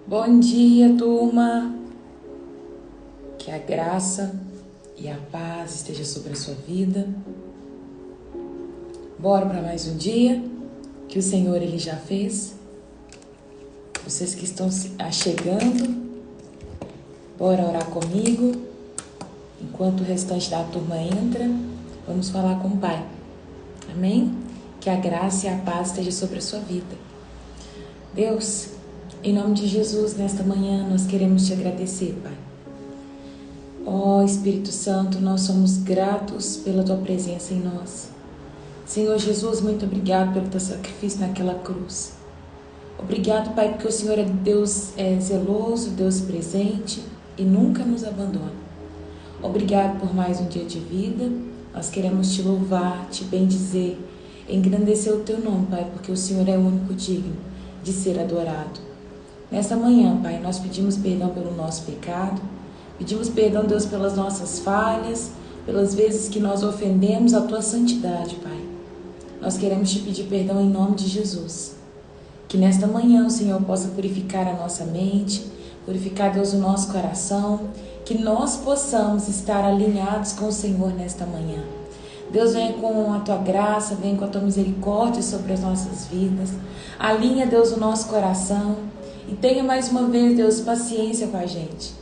Bom dia, turma. Que a graça e a paz esteja sobre a sua vida. Bora para mais um dia que o Senhor ele já fez. Vocês que estão chegando, bora orar comigo. Enquanto o restante da turma entra, vamos falar com o Pai. Amém? Que a graça e a paz esteja sobre a sua vida. Deus, em nome de Jesus, nesta manhã nós queremos te agradecer, Pai. Ó Espírito Santo, nós somos gratos pela tua presença em nós. Senhor Jesus, muito obrigado pelo teu sacrifício naquela cruz. Obrigado, Pai, porque o Senhor é Deus zeloso, Deus presente e nunca nos abandona. Obrigado por mais um dia de vida. Nós queremos te louvar, te bendizer, engrandecer o teu nome, Pai, porque o Senhor é o único digno de ser adorado. Nessa manhã, Pai, nós pedimos perdão pelo nosso pecado, pedimos perdão, Deus, pelas nossas falhas, pelas vezes que nós ofendemos a tua santidade, Pai. Nós queremos te pedir perdão em nome de Jesus. Que nesta manhã o Senhor possa purificar a nossa mente, purificar, Deus, o nosso coração, que nós possamos estar alinhados com o Senhor nesta manhã. Deus, venha com a tua graça, venha com a tua misericórdia sobre as nossas vidas. Alinha, Deus, o nosso coração e tenha mais uma vez, Deus, paciência com a gente,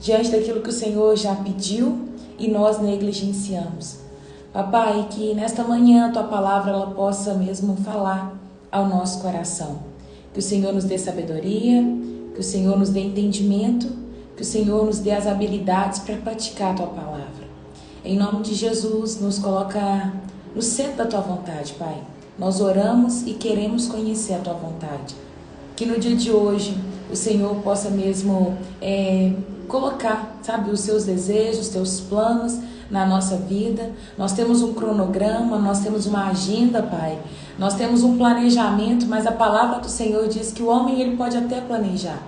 diante daquilo que o Senhor já pediu e nós negligenciamos. Papai, que nesta manhã a tua palavra ela possa mesmo falar ao nosso coração. Que o Senhor nos dê sabedoria, que o Senhor nos dê entendimento, que o Senhor nos dê as habilidades para praticar a tua palavra. Em nome de Jesus, nos coloca no centro da tua vontade, Pai. Nós oramos e queremos conhecer a tua vontade. Que no dia de hoje o Senhor possa mesmo colocar, sabe, os seus desejos, os teus planos na nossa vida. Nós temos um cronograma, nós temos uma agenda, Pai. Nós temos um planejamento, mas a palavra do Senhor diz que o homem ele pode até planejar,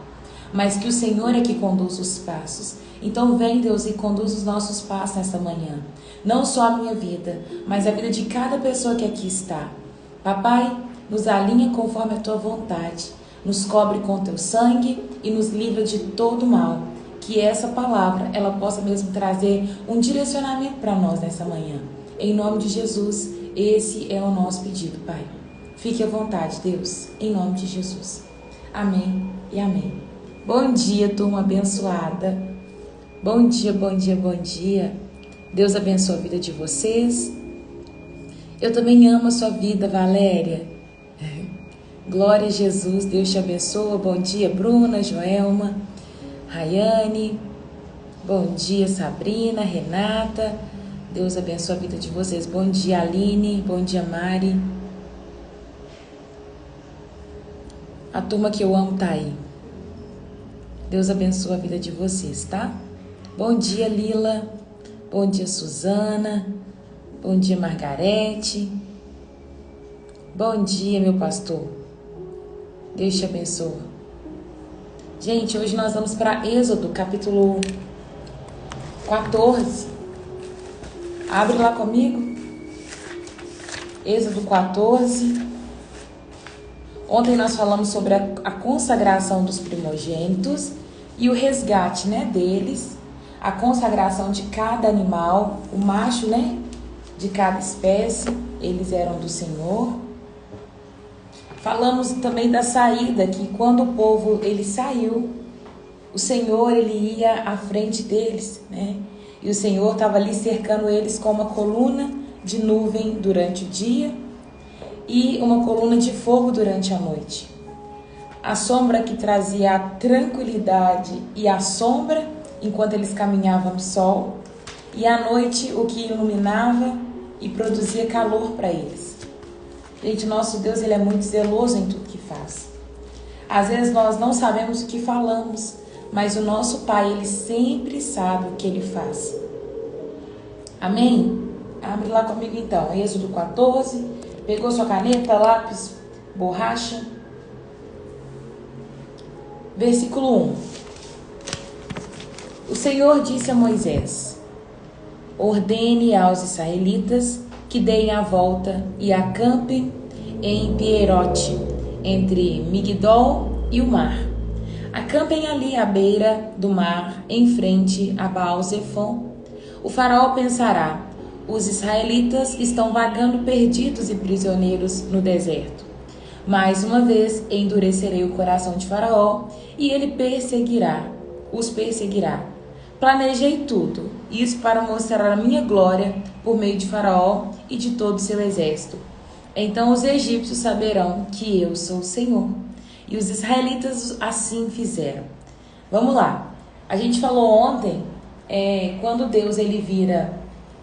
mas que o Senhor é que conduz os passos. Então vem, Deus, e conduz os nossos passos nesta manhã. Não só a minha vida, mas a vida de cada pessoa que aqui está. Papai, nos alinha conforme a tua vontade. Nos cobre com teu sangue e nos livra de todo mal. Que essa palavra, ela possa mesmo trazer um direcionamento para nós nessa manhã. Em nome de Jesus, esse é o nosso pedido, Pai. Fique à vontade, Deus, em nome de Jesus. Amém e amém. Bom dia, turma abençoada. Bom dia, bom dia, bom dia. Deus abençoe a vida de vocês. Eu também amo a sua vida, Valéria. Glória a Jesus, Deus te abençoe. Bom dia, Bruna, Joelma, Rayane. Bom dia, Sabrina, Renata. Deus abençoe a vida de vocês. Bom dia, Aline. Bom dia, Mari. A turma que eu amo tá aí. Deus abençoe a vida de vocês, tá? Bom dia, Lila. Bom dia, Suzana. Bom dia, Margarete. Bom dia, meu pastor. Deus te abençoe. Gente, hoje nós vamos para Êxodo, capítulo 14. Abre lá comigo. Êxodo 14. Ontem nós falamos sobre a consagração dos primogênitos e o resgate, né, deles. A consagração de cada animal, o macho, né, de cada espécie, eles eram do Senhor. Falamos também da saída, que quando o povo ele saiu, o Senhor ele ia à frente deles, né? E o Senhor estava ali cercando eles com uma coluna de nuvem durante o dia e uma coluna de fogo durante a noite. A sombra que trazia a tranquilidade e a sombra enquanto eles caminhavam no sol, e à noite o que iluminava e produzia calor para eles. Gente, nosso Deus ele é muito zeloso em tudo que faz. Às vezes nós não sabemos o que falamos, mas o nosso Pai, ele sempre sabe o que ele faz. Amém? Abre lá comigo então, Êxodo 14. Pegou sua caneta, lápis, borracha? Versículo 1. O Senhor disse a Moisés: ordene aos israelitas que deem a volta e acampem em Pierote, entre Migdol e o mar, Acampem ali à beira do mar, em frente a Baal-Zefon. O faraó pensará: os israelitas estão vagando perdidos e prisioneiros no deserto. Mais uma vez endurecerei o coração de Faraó e ele os perseguirá. Planejei tudo, isso para mostrar a minha glória por meio de Faraó e de todo o seu exército. Então os egípcios saberão que eu sou o Senhor. E os israelitas assim fizeram. Vamos lá. A gente falou ontem, quando Deus ele vira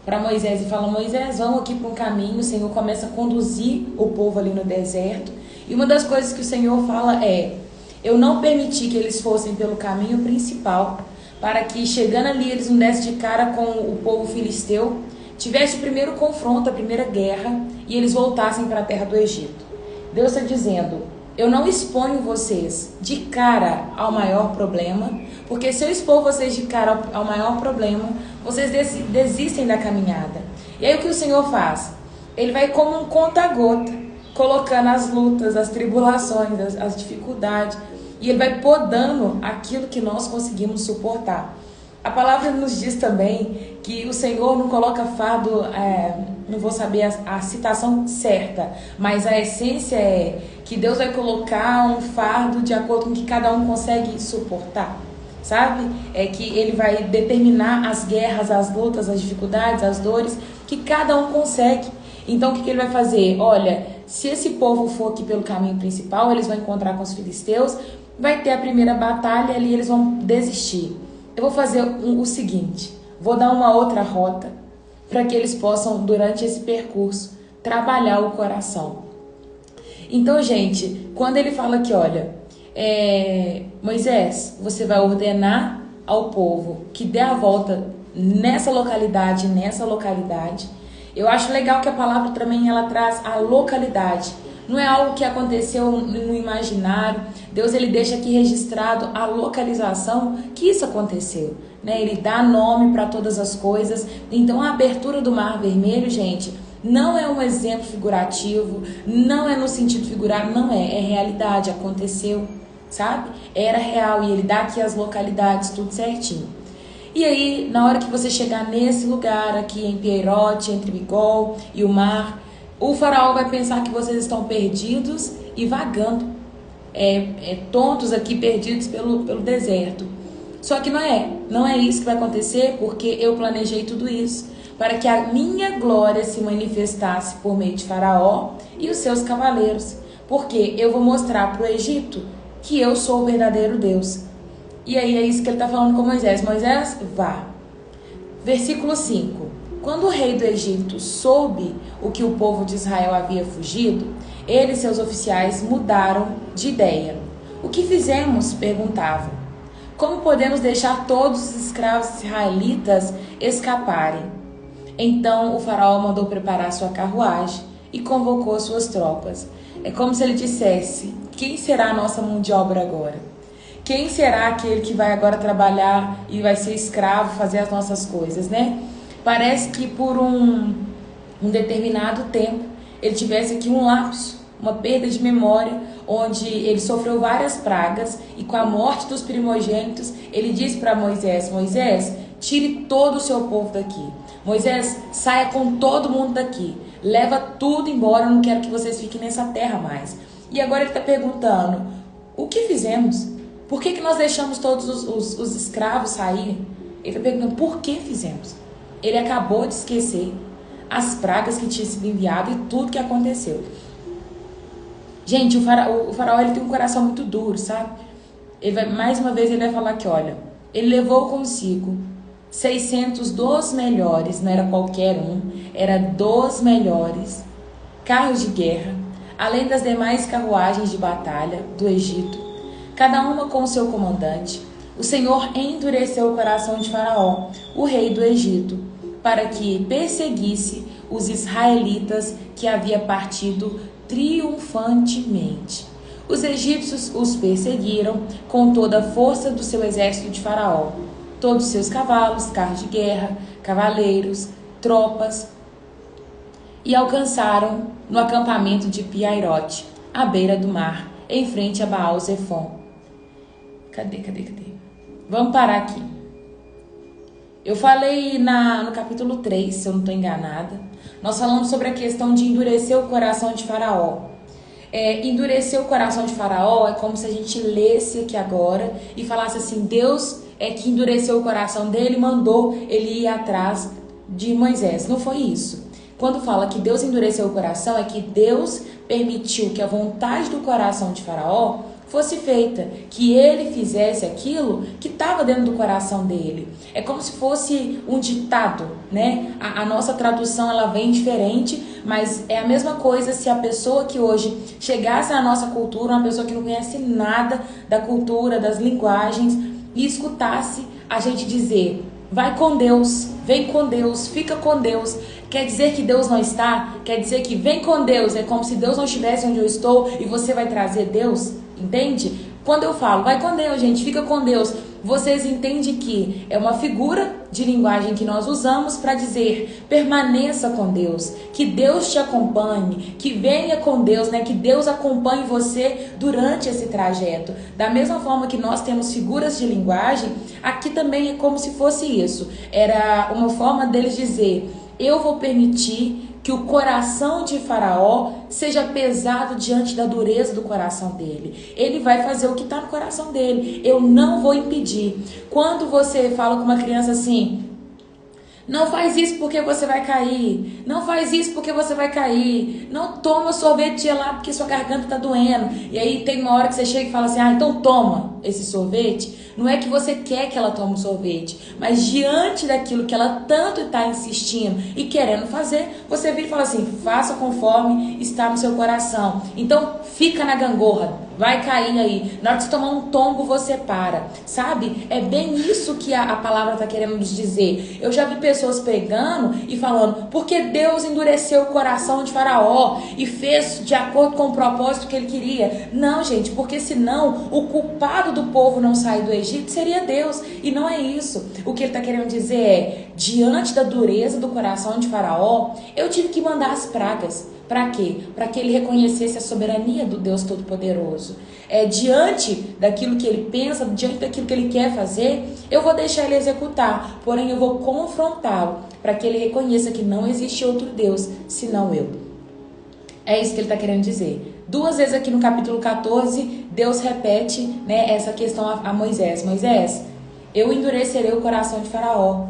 para Moisés e fala: Moisés, vamos aqui para um caminho. O Senhor começa a conduzir o povo ali no deserto. E uma das coisas que o Senhor fala é: eu não permiti que eles fossem pelo caminho principal, para que chegando ali eles não dessem de cara com o povo filisteu, tivesse o primeiro confronto, a primeira guerra, e eles voltassem para a terra do Egito. Deus está dizendo: eu não exponho vocês de cara ao maior problema, porque se eu expor vocês de cara ao maior problema, vocês desistem da caminhada. E aí o que o Senhor faz? Ele vai como um conta-gota, colocando as lutas, as tribulações, as dificuldades, e ele vai podando aquilo que nós conseguimos suportar. A palavra nos diz também que o Senhor não coloca fardo, não vou saber a citação certa, mas a essência é que Deus vai colocar um fardo de acordo com o que cada um consegue suportar, sabe? É que ele vai determinar as guerras, as lutas, as dificuldades, as dores que cada um consegue. Então o que ele vai fazer? Olha, se esse povo for aqui pelo caminho principal, eles vão encontrar com os filisteus, vai ter a primeira batalha ali, eles vão desistir. Eu vou fazer o seguinte, vou dar uma outra rota para que eles possam, durante esse percurso, trabalhar o coração. Então, gente, quando ele fala aqui, olha, Moisés, você vai ordenar ao povo que dê a volta nessa localidade, eu acho legal que a palavra também ela traz a localidade. Não é algo que aconteceu no imaginário. Deus ele deixa aqui registrado a localização que isso aconteceu, né? Ele dá nome para todas as coisas. Então a abertura do Mar Vermelho, gente, não é um exemplo figurativo, não é no sentido figurado, não é realidade, aconteceu, sabe? Era real e ele dá aqui as localidades, tudo certinho. E aí, na hora que você chegar nesse lugar aqui em Pierote, entre Migol e o mar, o faraó vai pensar que vocês estão perdidos e vagando, tontos aqui, perdidos pelo deserto. Só que não é isso que vai acontecer, porque eu planejei tudo isso para que a minha glória se manifestasse por meio de Faraó e os seus cavaleiros. Porque eu vou mostrar para o Egito que eu sou o verdadeiro Deus. E aí é isso que ele está falando com Moisés. Moisés, vá. Versículo 5. Quando o rei do Egito soube o que o povo de Israel havia fugido, ele e seus oficiais mudaram de ideia. O que fizemos? Perguntavam. Como podemos deixar todos os escravos israelitas escaparem? Então o faraó mandou preparar sua carruagem e convocou suas tropas. É como se ele dissesse: quem será a nossa mão de obra agora? Quem será aquele que vai agora trabalhar e vai ser escravo, fazer as nossas coisas, né? Parece que por um determinado tempo ele tivesse aqui um lapso, uma perda de memória, onde ele sofreu várias pragas e com a morte dos primogênitos, ele disse para Moisés: Moisés, tire todo o seu povo daqui. Moisés, saia com todo mundo daqui. Leva tudo embora, eu não quero que vocês fiquem nessa terra mais. E agora ele está perguntando: o que fizemos? Por que nós deixamos todos os escravos saírem? Ele está perguntando: por que fizemos? Ele acabou de esquecer as pragas que tinham sido enviadas e tudo que aconteceu. Gente, o faraó ele tem um coração muito duro, sabe? Mais uma vez ele vai falar que, olha, ele levou consigo 600 dos melhores, não era qualquer um, era dos melhores carros de guerra, além das demais carruagens de batalha do Egito, cada uma com o seu comandante. O Senhor endureceu o coração de Faraó, o rei do Egito, para que perseguisse os israelitas que havia partido triunfantemente. Os egípcios os perseguiram com toda a força do seu exército de Faraó, todos os seus cavalos, carros de guerra, cavaleiros, tropas, e alcançaram no acampamento de Piairote, à beira do mar, em frente a Baal-Zefon. Cadê? Vamos parar aqui. Eu falei no capítulo 3, se eu não estou enganada. Nós falamos sobre a questão de endurecer o coração de Faraó. Endurecer o coração de Faraó é como se a gente lesse aqui agora e falasse assim, Deus é que endureceu o coração dele e mandou ele ir atrás de Moisés. Não foi isso. Quando fala que Deus endureceu o coração, é que Deus permitiu que a vontade do coração de Faraó fosse feita, que ele fizesse aquilo que estava dentro do coração dele. É como se fosse um ditado, né? A nossa tradução ela vem diferente, mas é a mesma coisa se a pessoa que hoje chegasse na nossa cultura, uma pessoa que não conhece nada da cultura, das linguagens, e escutasse a gente dizer, vai com Deus, vem com Deus, fica com Deus. Quer dizer que Deus não está? Quer dizer que vem com Deus, é como se Deus não estivesse onde eu estou e você vai trazer Deus? Entende? Quando eu falo, vai com Deus, gente, fica com Deus, vocês entendem que é uma figura de linguagem que nós usamos para dizer, permaneça com Deus, que Deus te acompanhe, que venha com Deus, né? Que Deus acompanhe você durante esse trajeto. Da mesma forma que nós temos figuras de linguagem, aqui também é como se fosse isso. Era uma forma deles dizer, eu vou permitir que o coração de Faraó seja pesado diante da dureza do coração dele. Ele vai fazer o que está no coração dele. Eu não vou impedir. Quando você fala com uma criança assim, não faz isso porque você vai cair. Não faz isso porque você vai cair. Não toma sorvete gelado porque sua garganta está doendo. E aí tem uma hora que você chega e fala assim, então toma esse sorvete. Não é que você quer que ela tome sorvete, mas diante daquilo que ela tanto está insistindo e querendo fazer, você vira e fala assim, faça conforme está no seu coração. Então fica na gangorra, vai cair aí. Na hora que você tomar um tombo, você para. Sabe? É bem isso que a palavra está querendo nos dizer. Eu já vi pessoas pregando e falando, porque Deus endureceu o coração de Faraó e fez de acordo com o propósito que ele queria. Não, gente, porque senão o culpado do povo não sair do Egito seria Deus, e não é isso. O que ele está querendo dizer é, diante da dureza do coração de Faraó, eu tive que mandar as pragas. Para quê? Para que ele reconhecesse a soberania do Deus Todo-Poderoso. Diante daquilo que ele pensa, diante daquilo que ele quer fazer, eu vou deixar ele executar, porém eu vou confrontá-lo, para que ele reconheça que não existe outro Deus, senão eu. É isso que ele está querendo dizer. 2 vezes aqui no capítulo 14, Deus repete, né, essa questão a Moisés. Moisés, eu endurecerei o coração de Faraó.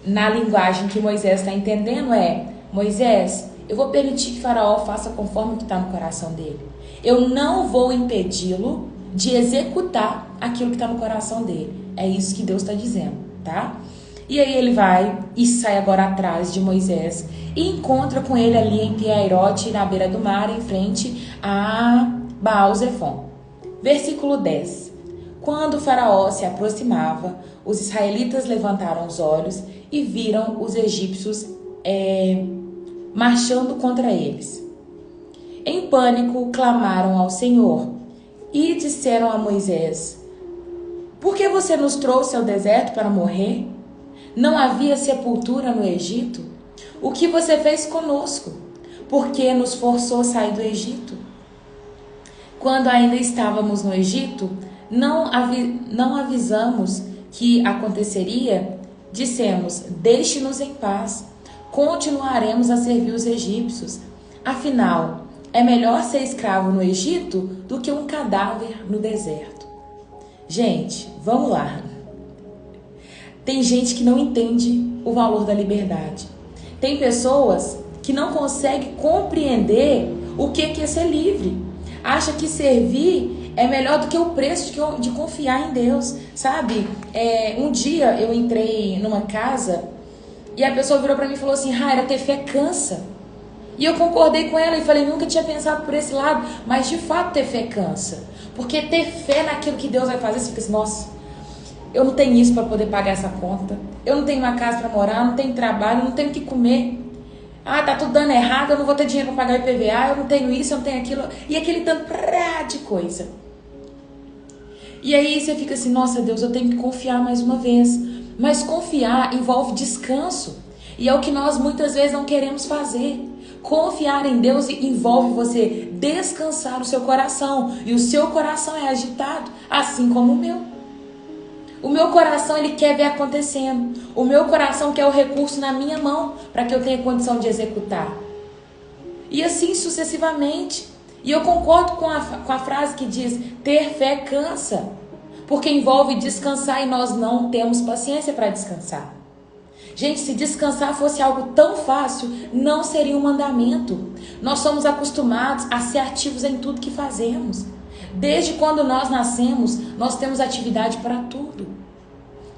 Na linguagem que Moisés está entendendo Moisés, eu vou permitir que Faraó faça conforme o que está no coração dele. Eu não vou impedi-lo de executar aquilo que está no coração dele. É isso que Deus está dizendo, tá? E aí ele vai e sai agora atrás de Moisés e encontra com ele ali em Pi-Hahirote, na beira do mar, em frente a Baal-Zefon. Versículo 10. Quando Faraó se aproximava, os israelitas levantaram os olhos e viram os egípcios marchando contra eles. Em pânico, clamaram ao Senhor e disseram a Moisés, por que você nos trouxe ao deserto para morrer? Não havia sepultura no Egito? O que você fez conosco? Por que nos forçou a sair do Egito? Quando ainda estávamos no Egito, não avisamos que aconteceria? Dissemos, deixe-nos em paz. Continuaremos a servir os egípcios. Afinal, é melhor ser escravo no Egito do que um cadáver no deserto. Gente, vamos lá. Tem gente que não entende o valor da liberdade. Tem pessoas que não conseguem compreender o que é ser livre. Acha que servir é melhor do que o preço de confiar em Deus, sabe? Um dia eu entrei numa casa e a pessoa virou pra mim e falou assim, Raira, ter fé cansa. E eu concordei com ela e falei, nunca tinha pensado por esse lado, mas de fato ter fé cansa. Porque ter fé naquilo que Deus vai fazer, você fica assim, nossa, eu não tenho isso para poder pagar essa conta, eu não tenho uma casa para morar, eu não tenho trabalho, eu não tenho o que comer. Ah, tá tudo dando errado, eu não vou ter dinheiro para pagar IPVA, eu não tenho isso, eu não tenho aquilo. E aquele tanto de coisa. E aí você fica assim, nossa Deus, eu tenho que confiar mais uma vez. Mas confiar envolve descanso. E é o que nós muitas vezes não queremos fazer. Confiar em Deus envolve você descansar o seu coração. E o seu coração é agitado, assim como o meu. O meu coração, ele quer ver acontecendo. O meu coração quer o recurso na minha mão para que eu tenha condição de executar. E assim sucessivamente. E eu concordo com a frase que diz: ter fé cansa. Porque envolve descansar e nós não temos paciência para descansar. Gente, se descansar fosse algo tão fácil, não seria um mandamento. Nós somos acostumados a ser ativos em tudo que fazemos. Desde quando nós nascemos, nós temos atividade para tudo.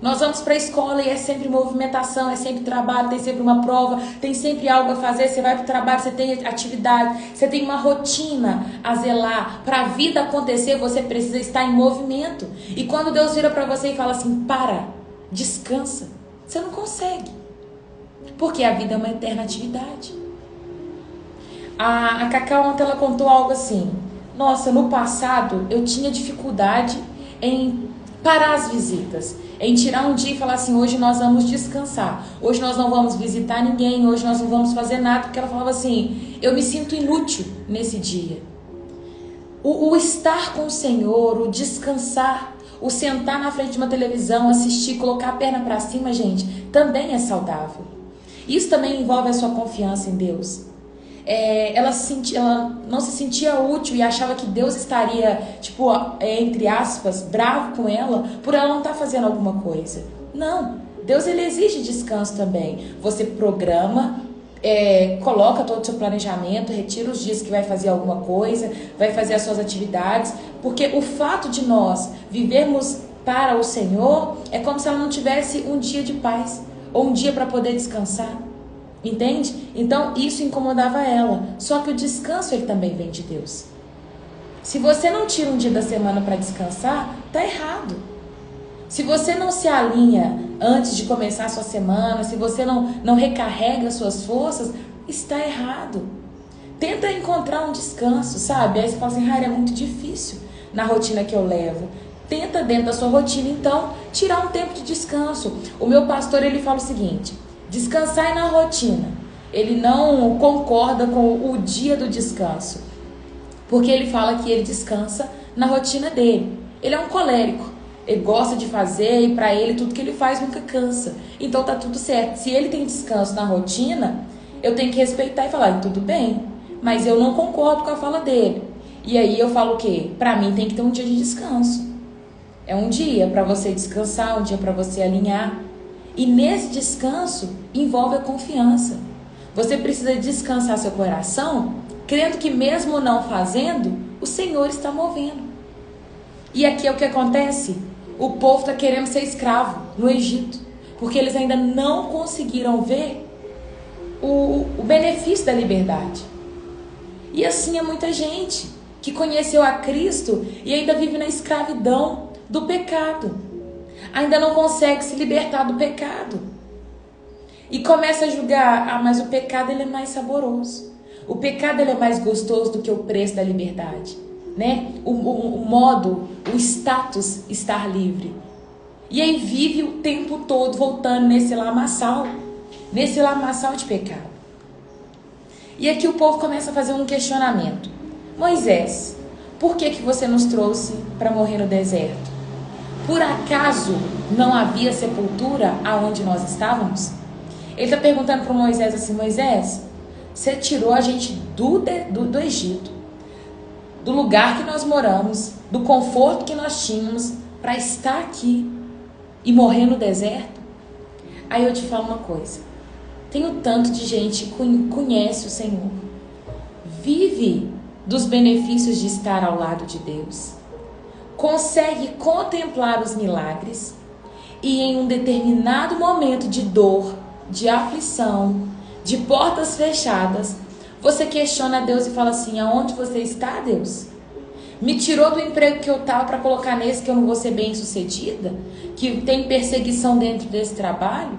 Nós vamos para a escola e é sempre movimentação, é sempre trabalho, tem sempre uma prova, tem sempre algo a fazer. Você vai para o trabalho, você tem atividade, você tem uma rotina a zelar. Para a vida acontecer, você precisa estar em movimento. E quando Deus vira para você e fala assim: para, descansa, você não consegue. Porque a vida é uma eterna atividade. A Cacau ontem ela contou algo assim: nossa, no passado eu tinha dificuldade em parar as visitas, em tirar um dia e falar assim: hoje nós vamos descansar, hoje nós não vamos visitar ninguém, hoje nós não vamos fazer nada, porque ela falava assim: eu me sinto inútil nesse dia. O estar com o Senhor, o descansar, o sentar na frente de uma televisão, assistir, colocar a perna para cima, gente, também é saudável. Isso também envolve a sua confiança em Deus. Ela não se sentia útil e achava que Deus estaria, entre aspas, bravo com ela por ela não estar fazendo alguma coisa. Não, Deus ele exige descanso também. Você programa, coloca todo o seu planejamento, retira os dias que vai fazer alguma coisa, vai fazer as suas atividades, porque o fato de nós vivermos para o Senhor é como se ela não tivesse um dia de paz ou um dia para poder descansar. Entende? Então isso incomodava ela. Só que o descanso ele também vem de Deus. Se você não tira um dia da semana para descansar, tá errado. Se você não se alinha antes de começar a sua semana, se você não recarrega suas forças, está errado. Tenta encontrar um descanso, sabe? Aí você fala assim: Raira, é muito difícil na rotina que eu levo. Tenta dentro da sua rotina, então, tirar um tempo de descanso. O meu pastor, ele fala o seguinte: descansar é na rotina. Ele não concorda com o dia do descanso, porque ele fala que ele descansa na rotina dele. Ele é um colérico, ele gosta de fazer e para ele tudo que ele faz nunca cansa. Então tá tudo certo. Se ele tem descanso na rotina, eu tenho que respeitar e falar: tudo bem, mas eu não concordo com a fala dele. E aí eu falo o quê? Para mim tem que ter um dia de descanso. É um dia para você descansar, um dia para você alinhar. E nesse descanso envolve a confiança. Você precisa descansar seu coração, crendo que mesmo não fazendo, o Senhor está movendo. E aqui é o que acontece. O povo está querendo ser escravo no Egito, porque eles ainda não conseguiram ver o benefício da liberdade. E assim é muita gente que conheceu a Cristo e ainda vive na escravidão do pecado. Ainda não consegue se libertar do pecado. E começa a julgar: mas o pecado ele é mais saboroso. O pecado ele é mais gostoso do que o preço da liberdade, né? O modo, o status estar livre. E aí vive o tempo todo voltando nesse lamaçal de pecado. E aqui o povo começa a fazer um questionamento: Moisés, por que você nos trouxe para morrer no deserto? Por acaso não havia sepultura aonde nós estávamos? Ele está perguntando para Moisés assim: Moisés, você tirou a gente do Egito, do lugar que nós moramos, do conforto que nós tínhamos, para estar aqui e morrer no deserto? Aí eu te falo uma coisa: tem o tanto de gente que conhece o Senhor, vive dos benefícios de estar ao lado de Deus, consegue contemplar os milagres e em um determinado momento de dor, de aflição, de portas fechadas, você questiona a Deus e fala assim: aonde você está, Deus? Me tirou do emprego que eu estava para colocar nesse que eu não vou ser bem sucedida? Que tem perseguição dentro desse trabalho?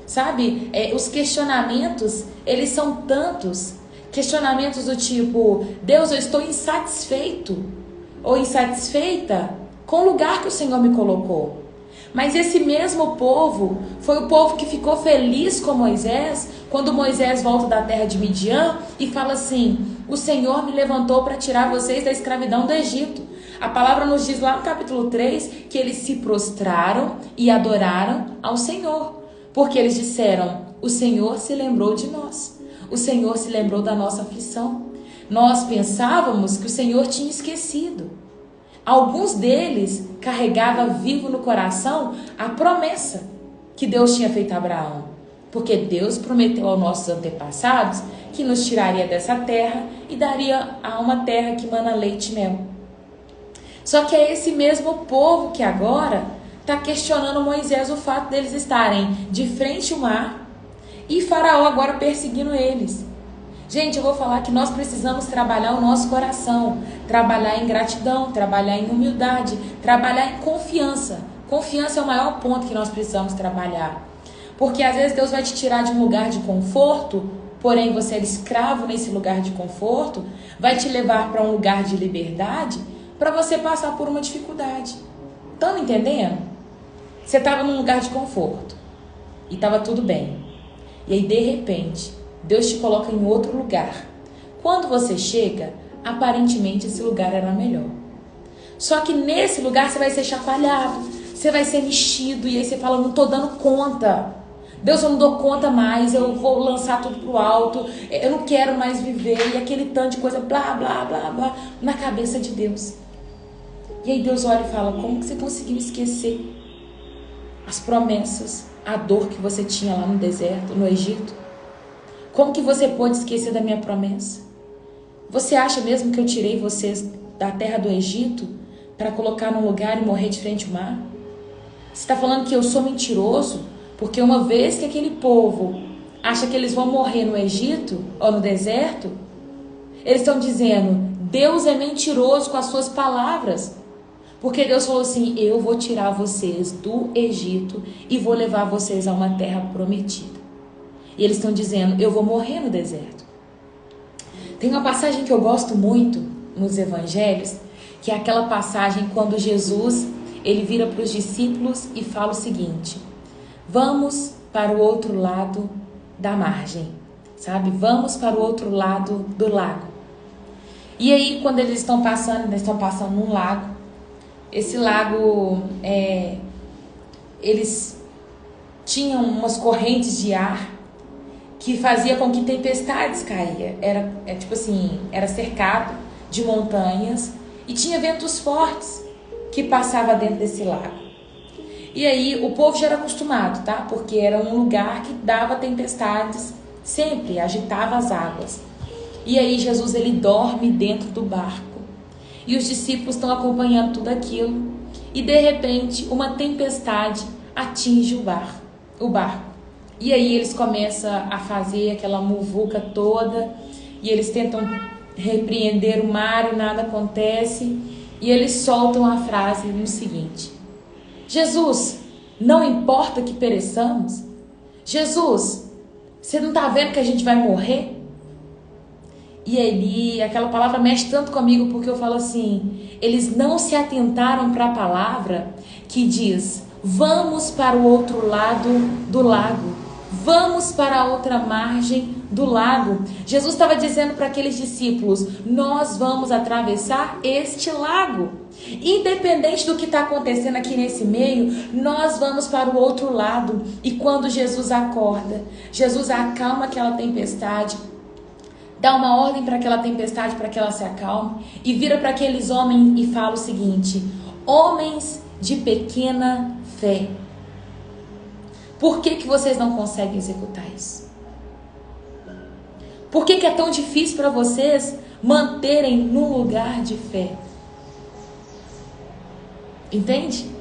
Sabe, os questionamentos, eles são tantos. Questionamentos do tipo: Deus, eu estou insatisfeito ou insatisfeita com o lugar que o Senhor me colocou. Mas esse mesmo povo foi o povo que ficou feliz com Moisés quando Moisés volta da terra de Midian e fala assim: o Senhor me levantou para tirar vocês da escravidão do Egito. A palavra nos diz lá no capítulo 3 que eles se prostraram e adoraram ao Senhor, porque eles disseram: o Senhor se lembrou de nós, o Senhor se lembrou da nossa aflição. Nós pensávamos que o Senhor tinha esquecido. Alguns deles carregavam vivo no coração a promessa que Deus tinha feito a Abraão, porque Deus prometeu aos nossos antepassados que nos tiraria dessa terra e daria a uma terra que mana leite e mel. Só que é esse mesmo povo que agora está questionando Moisés o fato deles estarem de frente ao mar e Faraó agora perseguindo eles. Gente, eu vou falar que nós precisamos trabalhar o nosso coração, trabalhar em gratidão, trabalhar em humildade, trabalhar em confiança. Confiança é o maior ponto que nós precisamos trabalhar. Porque às vezes Deus vai te tirar de um lugar de conforto, porém você é escravo nesse lugar de conforto, vai te levar para um lugar de liberdade para você passar por uma dificuldade. Estão me entendendo? Você estava num lugar de conforto e estava tudo bem. E aí, de repente, Deus te coloca em outro lugar. Quando você chega, aparentemente esse lugar era melhor. Só que nesse lugar você vai ser chacoalhado, você vai ser mexido, e aí você fala: não estou dando conta. Deus, eu não dou conta mais, eu vou lançar tudo pro alto, eu não quero mais viver, e aquele tanto de coisa, blá, blá, blá, blá, na cabeça de Deus. E aí Deus olha e fala: como que você conseguiu esquecer as promessas, a dor que você tinha lá no deserto, no Egito? Como que você pôde esquecer da minha promessa? Você acha mesmo que eu tirei vocês da terra do Egito para colocar num lugar e morrer de frente ao mar? Você está falando que eu sou mentiroso? Porque uma vez que aquele povo acha que eles vão morrer no Egito ou no deserto, eles estão dizendo: Deus é mentiroso com as suas palavras. Porque Deus falou assim: eu vou tirar vocês do Egito e vou levar vocês a uma terra prometida. E eles estão dizendo: eu vou morrer no deserto. Tem uma passagem que eu gosto muito nos evangelhos, que é aquela passagem quando Jesus ele vira para os discípulos e fala o seguinte: vamos para o outro lado da margem, sabe? Vamos para o outro lado do lago. E aí, quando eles estão passando num lago. Esse lago, eles tinham umas correntes de ar que fazia com que tempestades caíam. Era cercado de montanhas e tinha ventos fortes que passavam dentro desse lago. E aí o povo já era acostumado, tá? Porque era um lugar que dava tempestades sempre, agitava as águas. E aí Jesus ele dorme dentro do barco. E os discípulos estão acompanhando tudo aquilo. E de repente uma tempestade atinge o barco. E aí eles começam a fazer aquela muvuca toda. E eles tentam repreender o mar e nada acontece. E eles soltam a frase no seguinte: Jesus, não importa que pereçamos. Jesus, você não está vendo que a gente vai morrer? E aí, aquela palavra mexe tanto comigo, porque eu falo assim: eles não se atentaram para a palavra que diz: vamos para o outro lado do lago, vamos para a outra margem do lago. Jesus estava dizendo para aqueles discípulos: nós vamos atravessar este lago. Independente do que está acontecendo aqui nesse meio, nós vamos para o outro lado. E quando Jesus acorda, Jesus acalma aquela tempestade, dá uma ordem para aquela tempestade para que ela se acalme e vira para aqueles homens e fala o seguinte: homens de pequena fé, por que vocês não conseguem executar isso? Por que é tão difícil para vocês manterem num lugar de fé? Entende?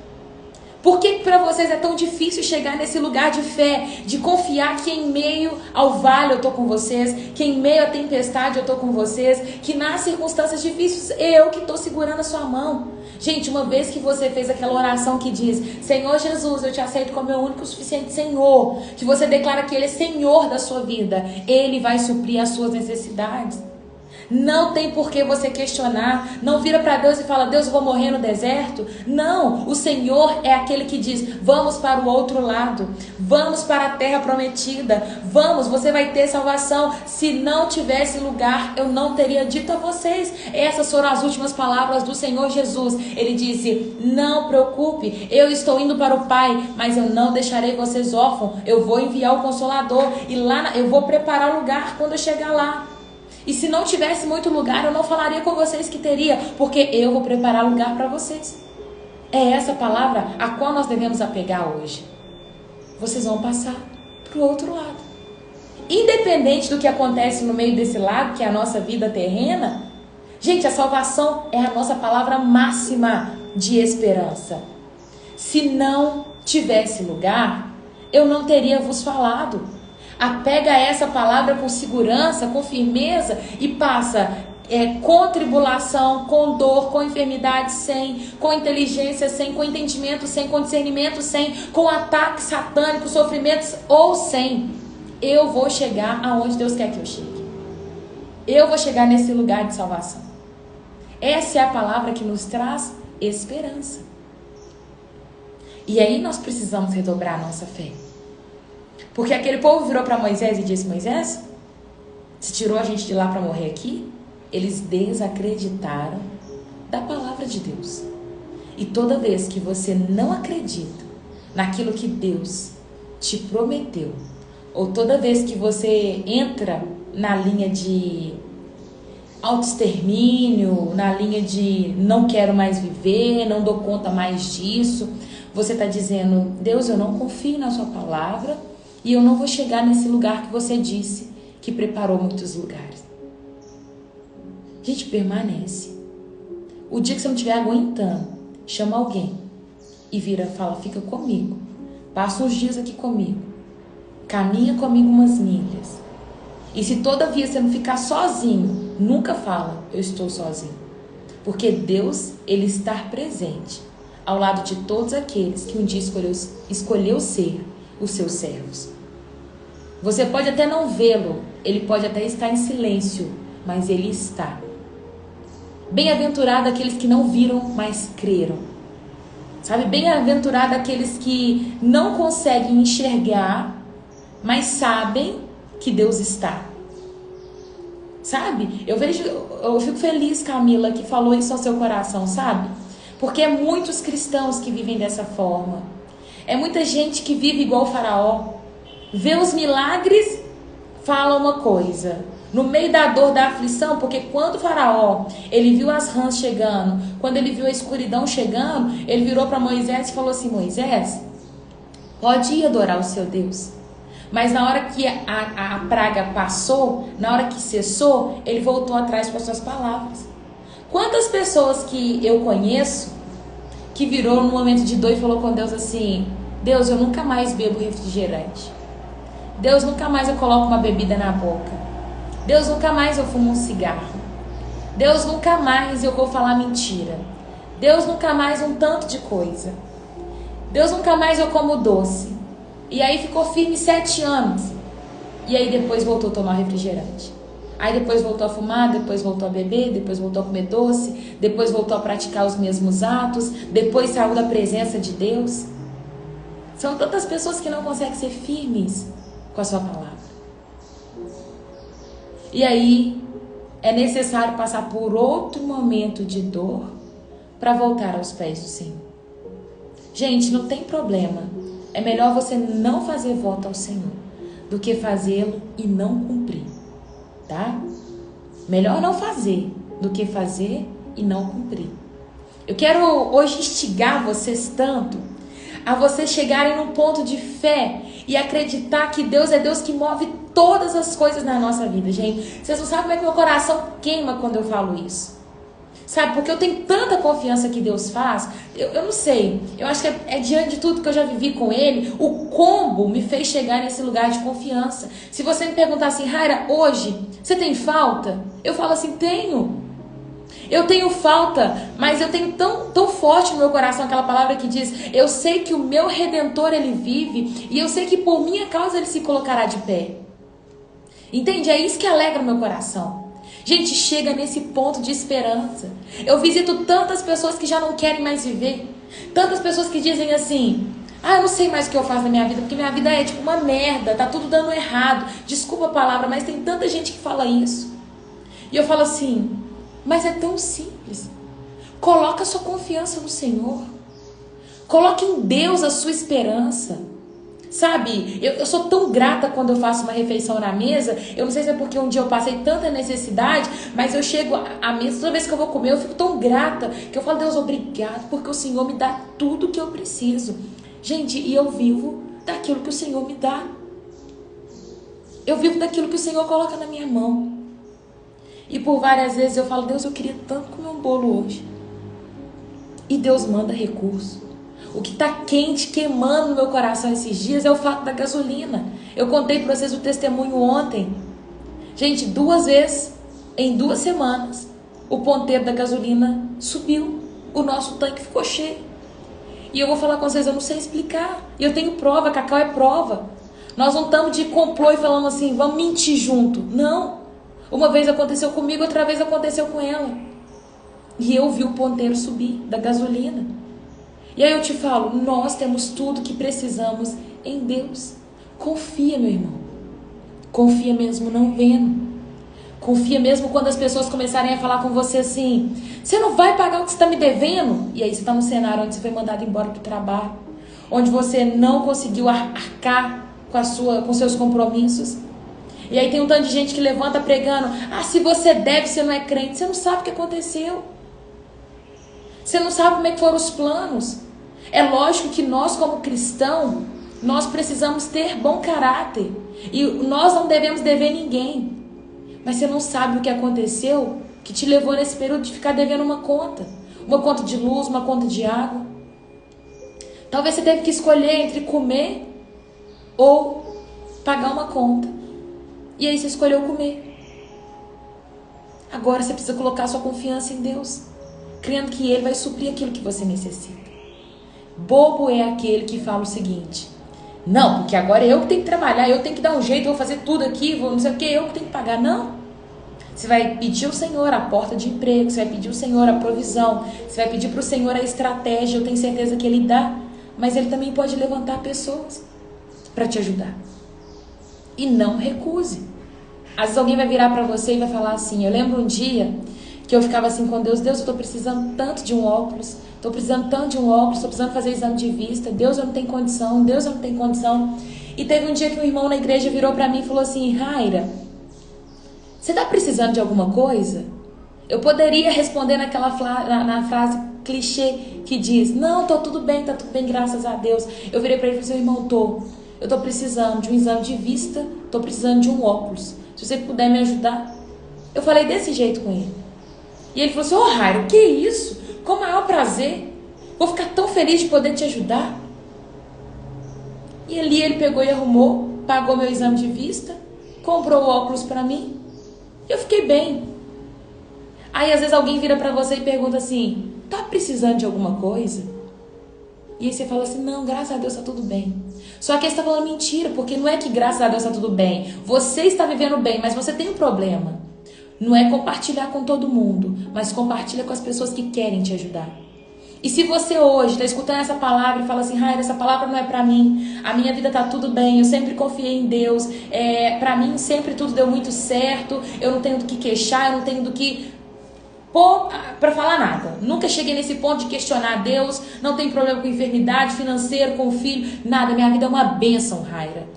Por que para vocês é tão difícil chegar nesse lugar de fé, de confiar que em meio ao vale eu estou com vocês, que em meio à tempestade eu estou com vocês, que nas circunstâncias difíceis eu que estou segurando a sua mão? Gente, uma vez que você fez aquela oração que diz: Senhor Jesus, eu te aceito como meu único e suficiente Senhor, que você declara que Ele é Senhor da sua vida, Ele vai suprir as suas necessidades. Não tem por que você questionar. Não vira para Deus e fala: Deus, eu vou morrer no deserto. Não, o Senhor é aquele que diz: vamos para o outro lado. Vamos para a terra prometida. Vamos, você vai ter salvação. Se não tivesse lugar, eu não teria dito a vocês. Essas foram as últimas palavras do Senhor Jesus. Ele disse: não preocupe, eu estou indo para o Pai, mas eu não deixarei vocês órfãos. Eu vou enviar o Consolador e lá eu vou preparar o lugar quando eu chegar lá. E se não tivesse muito lugar, eu não falaria com vocês que teria, porque eu vou preparar lugar para vocês. É essa palavra a qual nós devemos apegar hoje. Vocês vão passar para o outro lado. Independente do que acontece no meio desse lado, que é a nossa vida terrena, gente, a salvação é a nossa palavra máxima de esperança. Se não tivesse lugar, eu não teria vos falado. Apega a essa palavra com segurança, com firmeza e passa com tribulação, com dor, com enfermidade sem, com inteligência sem, com entendimento sem, com discernimento sem, com ataques satânicos, sofrimentos ou sem. Eu vou chegar aonde Deus quer que eu chegue. Eu vou chegar nesse lugar de salvação. Essa é a palavra que nos traz esperança. E aí nós precisamos redobrar a nossa fé. Porque aquele povo virou para Moisés e disse: Moisés, se tirou a gente de lá para morrer aqui? Eles desacreditaram da palavra de Deus. E toda vez que você não acredita naquilo que Deus te prometeu, ou toda vez que você entra na linha de autoextermínio, na linha de não quero mais viver, não dou conta mais disso, você está dizendo: Deus, eu não confio na sua palavra e eu não vou chegar nesse lugar que você disse que preparou muitos lugares. Gente, permanece. O dia que você não estiver aguentando, chama alguém e fala: fica comigo, passa uns dias aqui comigo, caminha comigo umas milhas. E se todavia você não ficar sozinho, nunca fala: eu estou sozinho. Porque Deus, Ele está presente ao lado de todos aqueles que um dia escolheu ser os seus servos. Você pode até não vê-lo, ele pode até estar em silêncio, mas ele está. Bem-aventurado aqueles que não viram, mas creram. Sabe, bem-aventurado aqueles que não conseguem enxergar, mas sabem que Deus está. Sabe, eu fico feliz, Camila, que falou isso ao seu coração, sabe? Porque é muitos cristãos que vivem dessa forma. É muita gente que vive igual o Faraó. Vê os milagres, fala uma coisa. No meio da dor, da aflição, porque quando o Faraó, ele viu as rãs chegando, quando ele viu a escuridão chegando, ele virou para Moisés e falou assim: Moisés, pode ir adorar o seu Deus. Mas na hora que a praga passou, na hora que cessou, ele voltou atrás com as suas palavras. Quantas pessoas que eu conheço que virou no momento de dor e falou com Deus assim: Deus, eu nunca mais bebo refrigerante. Deus, nunca mais eu coloco uma bebida na boca. Deus, nunca mais eu fumo um cigarro. Deus, nunca mais eu vou falar mentira. Deus, nunca mais um tanto de coisa. Deus, nunca mais eu como doce. E aí ficou firme 7 anos. E aí depois voltou a tomar refrigerante. Aí depois voltou a fumar, depois voltou a beber, depois voltou a comer doce, depois voltou a praticar os mesmos atos, depois saiu da presença de Deus. São tantas pessoas que não conseguem ser firmes com a sua palavra. E aí é necessário passar por outro momento de dor para voltar aos pés do Senhor. Gente, não tem problema. É melhor você não fazer voto ao Senhor do que fazê-lo e não cumprir, tá? Melhor não fazer do que fazer e não cumprir. Eu quero hoje instigar vocês tanto a vocês chegarem num ponto de fé e acreditar que Deus é Deus que move todas as coisas na nossa vida, gente. Vocês não sabem como é que meu coração queima quando eu falo isso. Sabe, porque eu tenho tanta confiança que Deus faz, eu não sei, eu acho que é diante de tudo que eu já vivi com Ele, o combo me fez chegar nesse lugar de confiança. Se você me perguntar assim: Raira, hoje, você tem falta? Eu falo assim: tenho. Eu tenho falta, mas eu tenho tão forte no meu coração aquela palavra que diz: eu sei que o meu Redentor, Ele vive, e eu sei que por minha causa Ele se colocará de pé. Entende? É isso que alegra o meu coração. Gente, chega nesse ponto de esperança. Eu visito tantas pessoas que já não querem mais viver. Tantas pessoas que dizem assim: eu não sei mais o que eu faço na minha vida, porque minha vida é tipo uma merda, tá tudo dando errado. Desculpa a palavra, mas tem tanta gente que fala isso. E eu falo assim: mas é tão simples. Coloca a sua confiança no Senhor. Coloque em Deus a sua esperança. Sabe, eu sou tão grata quando eu faço uma refeição na mesa. Eu não sei se é porque um dia eu passei tanta necessidade, mas eu chego à mesa, toda vez que eu vou comer, eu fico tão grata, que eu falo: Deus, obrigado, porque o Senhor me dá tudo que eu preciso. Gente, e eu vivo daquilo que o Senhor me dá. Eu vivo daquilo que o Senhor coloca na minha mão. E por várias vezes eu falo: Deus, eu queria tanto comer um bolo hoje. E Deus manda recurso. O que está quente, queimando no meu coração esses dias é o fato da gasolina. Eu contei para vocês o testemunho ontem. Gente, 2 vezes, em 2 semanas, o ponteiro da gasolina subiu. O nosso tanque ficou cheio. E eu vou falar com vocês, eu não sei explicar. E eu tenho prova, Cacau é prova. Nós não estamos de complô e falando assim: vamos mentir junto. Não. Uma vez aconteceu comigo, outra vez aconteceu com ela. E eu vi o ponteiro subir da gasolina. E aí eu te falo: nós temos tudo que precisamos em Deus. Confia, meu irmão. Confia mesmo não vendo. Confia mesmo quando as pessoas começarem a falar com você assim: você não vai pagar o que você está me devendo? E aí você está num cenário onde você foi mandado embora do trabalho, onde você não conseguiu arcar com seus compromissos. E aí tem um tanto de gente que levanta pregando: se você deve, você não é crente. Você não sabe o que aconteceu. Você não sabe como é que foram os planos. É lógico que nós, como cristãos, nós precisamos ter bom caráter. E nós não devemos dever ninguém. Mas você não sabe o que aconteceu que te levou nesse período de ficar devendo uma conta. Uma conta de luz, uma conta de água. Talvez você teve que escolher entre comer ou pagar uma conta. E aí você escolheu comer. Agora você precisa colocar sua confiança em Deus, crendo que Ele vai suprir aquilo que você necessita. Bobo é aquele que fala o seguinte: não, porque agora é eu que tenho que trabalhar, eu tenho que dar um jeito, vou fazer tudo aqui, vou não sei o que, eu que tenho que pagar. Não. Você vai pedir ao Senhor a porta de emprego, você vai pedir ao Senhor a provisão, você vai pedir para o Senhor a estratégia, eu tenho certeza que Ele dá, mas Ele também pode levantar pessoas para te ajudar. E não recuse. Às vezes alguém vai virar para você e vai falar assim: eu lembro um dia que eu ficava assim com Deus: Deus, eu estou precisando tanto de um óculos, estou precisando tanto de um óculos, estou precisando fazer exame de vista, Deus, eu não tenho condição, Deus, eu não tenho condição. E teve um dia que um irmão na igreja virou para mim e falou assim: Raira, você está precisando de alguma coisa? Eu poderia responder na frase clichê que diz: não, estou tudo bem, graças a Deus. Eu virei para ele e falei assim: irmão, eu estou precisando de um exame de vista, estou precisando de um óculos, se você puder me ajudar. Eu falei desse jeito com ele. E ele falou assim: Raira, o que é isso? Com o maior prazer. Vou ficar tão feliz de poder te ajudar. E ali ele pegou e arrumou, pagou meu exame de vista, comprou o óculos para mim. E eu fiquei bem. Aí às vezes alguém vira para você e pergunta assim: tá precisando de alguma coisa? E aí você fala assim: não, graças a Deus tá tudo bem. Só que aí você está falando mentira, porque não é que graças a Deus tá tudo bem. Você está vivendo bem, mas você tem um problema. Não é compartilhar com todo mundo, mas compartilha com as pessoas que querem te ajudar. E se você hoje está escutando essa palavra e fala assim: Raira, essa palavra não é para mim, a minha vida tá tudo bem, eu sempre confiei em Deus, para mim sempre tudo deu muito certo, eu não tenho do que queixar, eu não tenho do que pôr para falar nada. Nunca cheguei nesse ponto de questionar Deus, não tem problema com enfermidade, financeiro, com filho, nada, minha vida é uma bênção, Raira.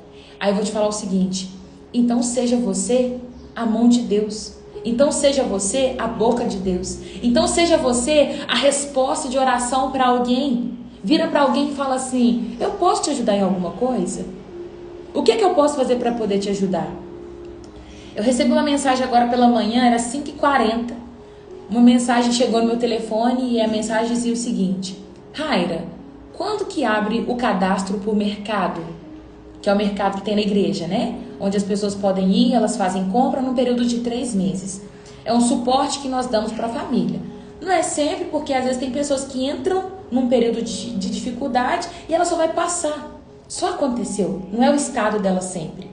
Aí eu vou te falar o seguinte: então seja você a mão de Deus. Então seja você a boca de Deus. Então seja você a resposta de oração para alguém. Vira para alguém e fala assim: eu posso te ajudar em alguma coisa? O que é que eu posso fazer para poder te ajudar? Eu recebi uma mensagem agora pela manhã, era 5h40. Uma mensagem chegou no meu telefone e a mensagem dizia o seguinte: Raira, quando que abre o cadastro para o mercado? Que é o mercado que tem na igreja, né? Onde as pessoas podem ir, elas fazem compra num período de 3 meses. É um suporte que nós damos para a família. Não é sempre, porque às vezes tem pessoas que entram num período de dificuldade e ela só vai passar. Só aconteceu, não é o estado dela sempre.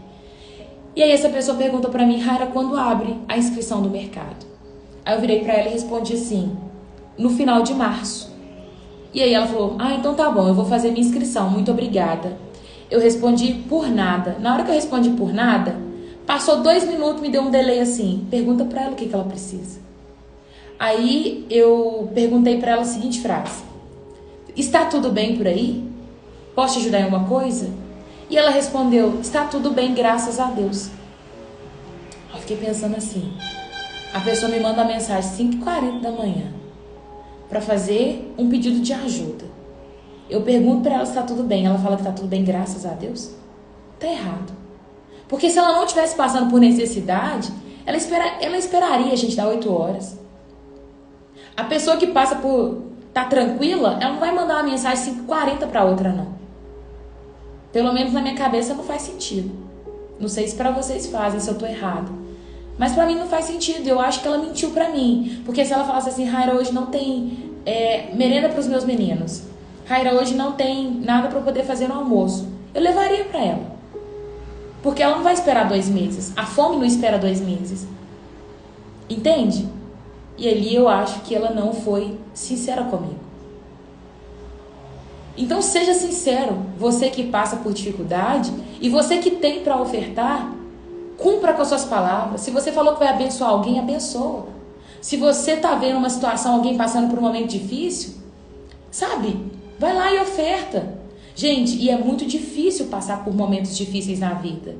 E aí essa pessoa perguntou pra mim, Raira, quando abre a inscrição do mercado? Aí eu virei pra ela e respondi assim, no final de março. E aí ela falou, então tá bom, eu vou fazer minha inscrição, muito obrigada. Eu respondi por nada. Na hora que eu respondi por nada, passou 2 minutos, me deu um delay assim, pergunta pra ela o que ela precisa. Aí eu perguntei pra ela a seguinte frase, está tudo bem por aí? Posso te ajudar em alguma coisa? E ela respondeu, está tudo bem, graças a Deus. Eu fiquei pensando assim, a pessoa me manda uma mensagem 5h40 da manhã para fazer um pedido de ajuda. Eu pergunto para ela se está tudo bem, ela fala que está tudo bem, graças a Deus. Tá errado. Porque se ela não estivesse passando por necessidade, ela esperaria a gente dar 8 horas. A pessoa que passa por tá tranquila, ela não vai mandar uma mensagem 5h40 para outra, não. Pelo menos na minha cabeça não faz sentido. Não sei se para vocês fazem, se eu tô errado. Mas para mim não faz sentido. Eu acho que ela mentiu para mim. Porque se ela falasse assim, Raira, hoje não tem merenda para os meus meninos. Raira, hoje não tem nada para eu poder fazer no almoço. Eu levaria para ela. Porque ela não vai esperar 2 meses. A fome não espera 2 meses. Entende? E ali eu acho que ela não foi sincera comigo. Então seja sincero, você que passa por dificuldade e você que tem para ofertar, cumpra com as suas palavras. Se você falou que vai abençoar alguém, abençoa. Se você está vendo uma situação, alguém passando por um momento difícil, sabe? Vai lá e oferta. Gente, e é muito difícil passar por momentos difíceis na vida.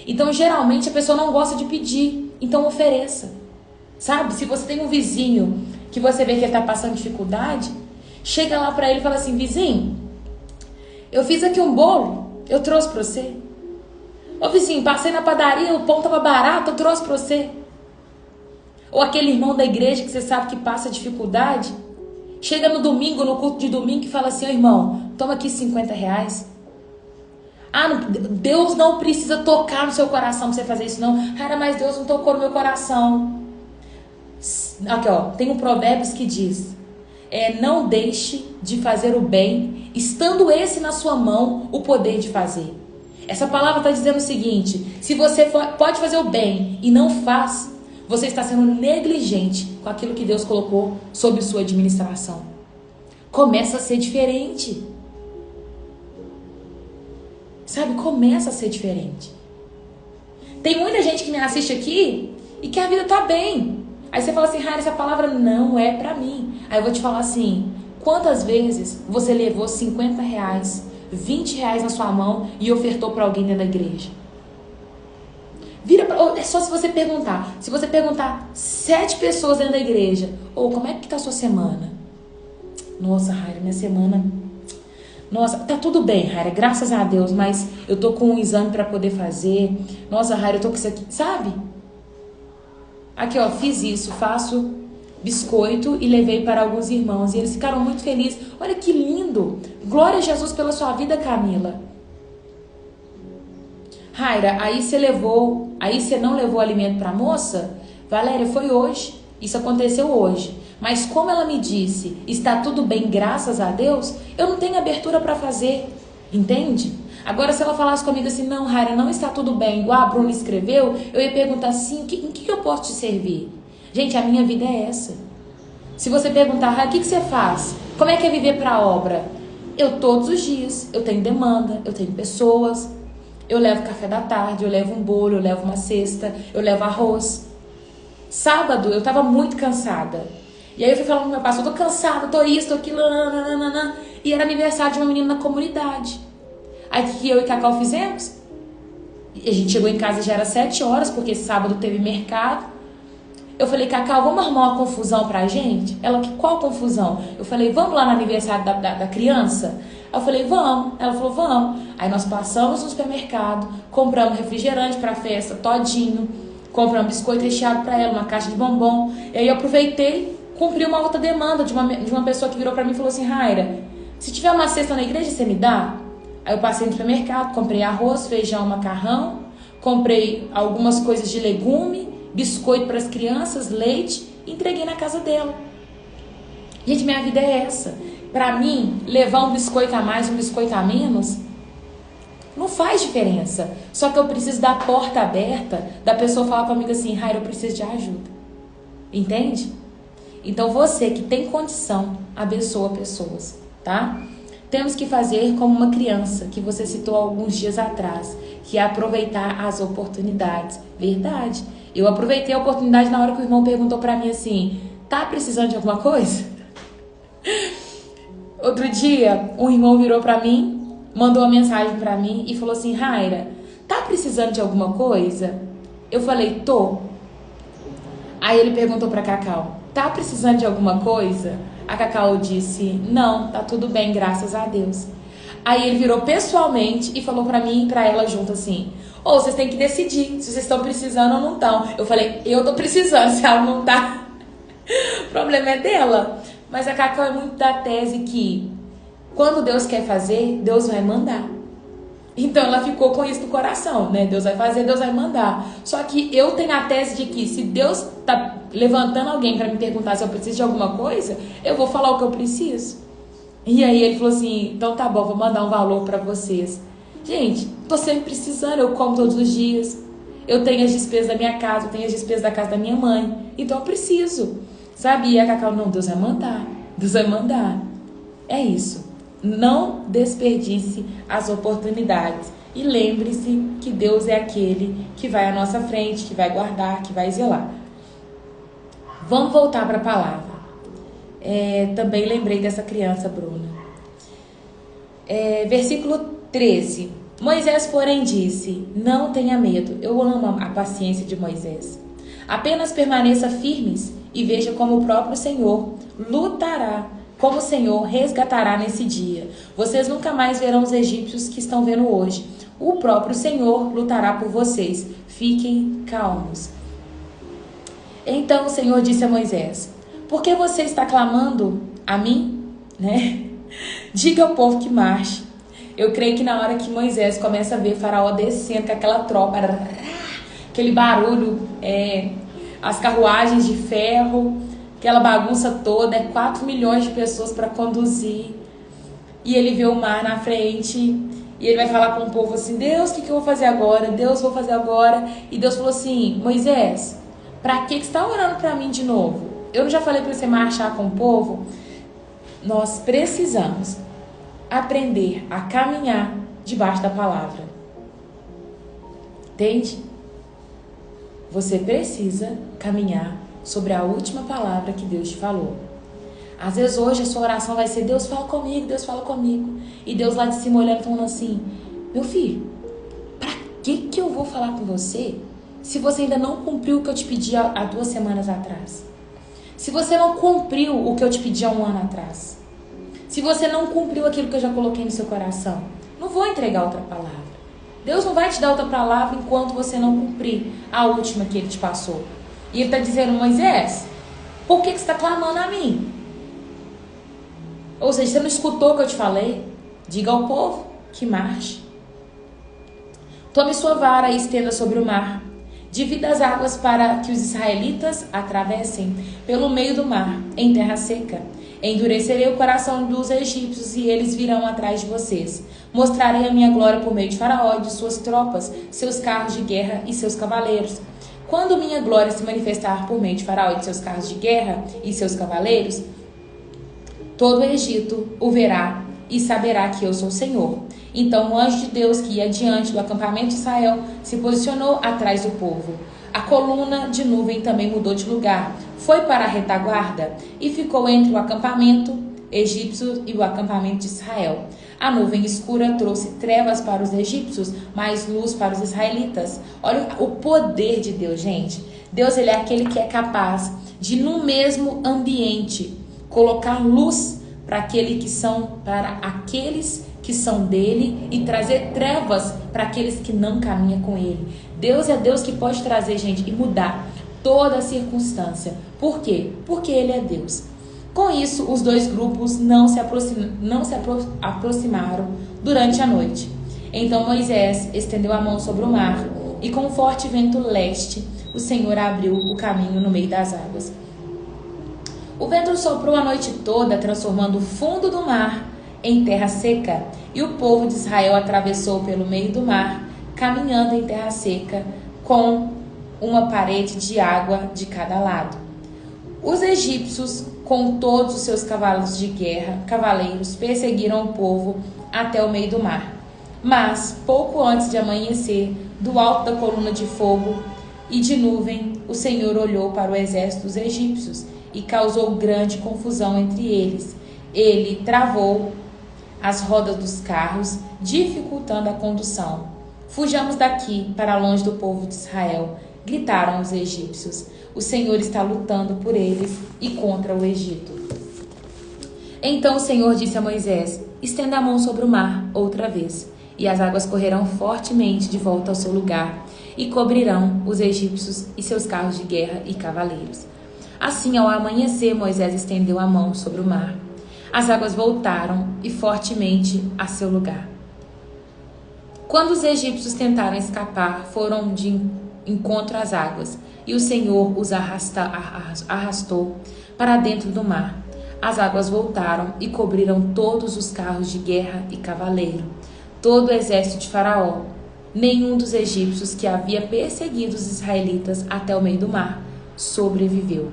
Então geralmente a pessoa não gosta de pedir, então ofereça. Sabe? Se você tem um vizinho que você vê que ele está passando dificuldade, chega lá para ele e fala assim, vizinho, eu fiz aqui um bolo, eu trouxe para você. Ô vizinho, passei na padaria, o pão tava barato, eu trouxe para você. Ou aquele irmão da igreja que você sabe que passa dificuldade, chega no domingo, no culto de domingo e fala assim, ô irmão, toma aqui R$50. Deus não precisa tocar no seu coração para você fazer isso não. Cara, mas Deus não tocou no meu coração. Aqui ó, tem um Provérbios que diz, não deixe de fazer o bem, estando esse na sua mão, o poder de fazer. Essa palavra está dizendo o seguinte, se você pode fazer o bem e não faz, você está sendo negligente com aquilo que Deus colocou sob sua administração. Começa a ser diferente. Sabe, começa a ser diferente. Tem muita gente que me assiste aqui e que a vida tá bem. Aí você fala assim, Raira, essa palavra não é pra mim. Aí eu vou te falar assim, quantas vezes você levou R$50, R$20 na sua mão e ofertou pra alguém dentro da igreja? É só se você perguntar. Se você perguntar 7 pessoas dentro da igreja, como é que tá a sua semana? Nossa, Raira, minha semana... Nossa, tá tudo bem, Raira, graças a Deus, mas eu tô com um exame pra poder fazer. Nossa, Raira, eu tô com isso aqui, sabe? Aqui, ó, fiz isso, faço biscoito e levei para alguns irmãos. E eles ficaram muito felizes. Olha que lindo! Glória a Jesus pela sua vida, Camila. Raira, aí você não levou alimento para a moça? Valéria, foi hoje. Isso aconteceu hoje. Mas como ela me disse, está tudo bem, graças a Deus, eu não tenho abertura para fazer. Entende? Agora, se ela falasse comigo assim, não, Raira, não está tudo bem, igual a Bruna escreveu, eu ia perguntar assim, em que eu posso te servir? Gente, a minha vida é essa. Se você perguntar, Raira, o que você faz? Como é que é viver para a obra? Eu todos os dias, eu tenho demanda, eu tenho pessoas, eu levo café da tarde, eu levo um bolo, eu levo uma cesta, eu levo arroz. Sábado, eu estava muito cansada. E aí eu fui falando pro meu pastor, tô cansada, tô isso, tô aquilo, nananana. E era aniversário de uma menina na comunidade. Aí o que eu e Cacau fizemos? A gente chegou em casa, já era 7 horas, porque sábado teve mercado. Eu falei, Cacau, vamos arrumar uma confusão pra gente? Ela, qual confusão? Eu falei, vamos lá no aniversário da criança? Eu falei, vamos. Ela falou, vamos. Aí nós passamos no supermercado, compramos refrigerante pra festa, todinho. Compramos biscoito recheado pra ela, uma caixa de bombom. E aí eu aproveitei, cumpri uma outra demanda de uma pessoa que virou pra mim e falou assim, Raira, se tiver uma cesta na igreja, você me dá? Aí eu passei no supermercado, comprei arroz, feijão, macarrão, comprei algumas coisas de legume, biscoito para as crianças, leite, e entreguei na casa dela. Gente, minha vida é essa. Para mim, levar um biscoito a mais, um biscoito a menos, Não faz diferença. Só que eu preciso da porta aberta, da pessoa falar comigo assim, Raira, eu preciso de ajuda. Entende? Então você que tem condição, abençoa pessoas, tá? Temos que fazer como uma criança, que você citou alguns dias atrás, que é aproveitar as oportunidades. Verdade. Eu aproveitei a oportunidade na hora que o irmão perguntou pra mim assim, tá precisando de alguma coisa? Outro dia, um irmão virou pra mim, mandou uma mensagem pra mim e falou assim, Raira, tá precisando de alguma coisa? Eu falei, tô. Aí ele perguntou pra Cacau, tá precisando de alguma coisa? A Cacau disse, não, tá tudo bem, graças a Deus. Aí ele virou pessoalmente e falou pra mim e pra ela junto assim, ô, vocês têm que decidir se vocês estão precisando ou não estão. Eu falei, eu tô precisando, se ela não tá, o problema é dela. Mas a Cacau é muito da tese que quando Deus quer fazer, Deus vai mandar. Então ela ficou com isso no coração, né? Deus vai fazer, Deus vai mandar. Só que eu tenho a tese de que se Deus tá levantando alguém para me perguntar se eu preciso de alguma coisa, eu vou falar o que eu preciso. E aí ele falou assim, então tá bom, vou mandar um valor para vocês. Gente, tô sempre precisando, eu como todos os dias. Eu tenho as despesas da minha casa, eu tenho as despesas da casa da minha mãe. Então eu preciso. Sabe? E a Cacau, não, Deus vai mandar. Deus vai mandar. É isso. Não desperdice as oportunidades. E lembre-se que Deus é aquele que vai à nossa frente, que vai guardar, que vai zelar. Vamos voltar para a palavra. Também lembrei dessa criança, Bruna. Versículo 13. Moisés, porém, disse, não tenha medo. Eu amo a paciência de Moisés. Apenas permaneça firmes e veja como o próprio Senhor lutará, como o Senhor resgatará nesse dia. Vocês nunca mais verão os egípcios que estão vendo hoje. O próprio Senhor lutará por vocês. Fiquem calmos. Então o Senhor disse a Moisés, por que você está clamando a mim? Né? Diga ao povo que marche. Eu creio que na hora que Moisés começa a ver Faraó descendo com aquela tropa, aquele barulho, as carruagens de ferro, aquela bagunça toda, 4 milhões de pessoas para conduzir. E ele vê o mar na frente, e ele vai falar com o povo assim, Deus, o que eu vou fazer agora? Deus, vou fazer agora. E Deus falou assim, Moisés, para que você está orando para mim de novo? Eu já falei para você marchar com o povo? Nós precisamos aprender a caminhar debaixo da palavra. Entende? Você precisa caminhar sobre a última palavra que Deus te falou. Às vezes hoje a sua oração vai ser, Deus fala comigo, Deus fala comigo. E Deus lá de cima olhando e falando assim, meu filho, pra que eu vou falar com você se você ainda não cumpriu o que eu te pedi há 2 semanas atrás? Se você não cumpriu o que eu te pedi há 1 ano atrás? Se você não cumpriu aquilo que eu já coloquei no seu coração? Não vou entregar outra palavra. Deus não vai te dar outra palavra enquanto você não cumprir a última que Ele te passou. E Ele está dizendo, Moisés, por que você está clamando a mim? Ou seja, você não escutou o que eu te falei? Diga ao povo que marche. Tome sua vara e estenda sobre o mar. Divida as águas para que os israelitas atravessem pelo meio do mar, em terra seca. Endurecerei o coração dos egípcios e eles virão atrás de vocês. Mostrarei a minha glória por meio de Faraó e de suas tropas, seus carros de guerra e seus cavaleiros. Quando minha glória se manifestar por meio de Faraó e de seus carros de guerra e seus cavaleiros, todo o Egito o verá e saberá que eu sou o Senhor. Então o anjo de Deus que ia diante do acampamento de Israel se posicionou atrás do povo. A coluna de nuvem também mudou de lugar, foi para a retaguarda e ficou entre o acampamento egípcio e o acampamento de Israel. A nuvem escura trouxe trevas para os egípcios, mas luz para os israelitas. Olha o poder de Deus, gente. Deus, ele é aquele que é capaz de, no mesmo ambiente, colocar luz para aqueles que são dele e trazer trevas para aqueles que não caminham com ele. Deus é Deus que pode trazer, gente, e mudar toda a circunstância. Por quê? Porque ele é Deus. Com isso, os dois grupos não se aproximaram durante a noite. Então Moisés estendeu a mão sobre o mar e com um forte vento leste, o Senhor abriu o caminho no meio das águas. O vento soprou a noite toda, transformando o fundo do mar em terra seca, e o povo de Israel atravessou pelo meio do mar, caminhando em terra seca, com uma parede de água de cada lado. Os egípcios, com todos os seus cavalos de guerra, cavaleiros, perseguiram o povo até o meio do mar. Mas, pouco antes de amanhecer, do alto da coluna de fogo e de nuvem, o Senhor olhou para o exército dos egípcios e causou grande confusão entre eles. Ele travou as rodas dos carros, dificultando a condução. Fujamos daqui, para longe do povo de Israel, gritaram os egípcios. O Senhor está lutando por eles e contra o Egito. Então o Senhor disse a Moisés: estenda a mão sobre o mar outra vez, e as águas correrão fortemente de volta ao seu lugar, e cobrirão os egípcios e seus carros de guerra e cavaleiros. Assim, ao amanhecer, Moisés estendeu a mão sobre o mar. As águas voltaram e fortemente a seu lugar. Quando os egípcios tentaram escapar, foram de encontro às águas, e o Senhor os arrastou para dentro do mar. As águas voltaram e cobriram todos os carros de guerra e cavaleiro, todo o exército de Faraó. Nenhum dos egípcios que havia perseguido os israelitas até o meio do mar sobreviveu.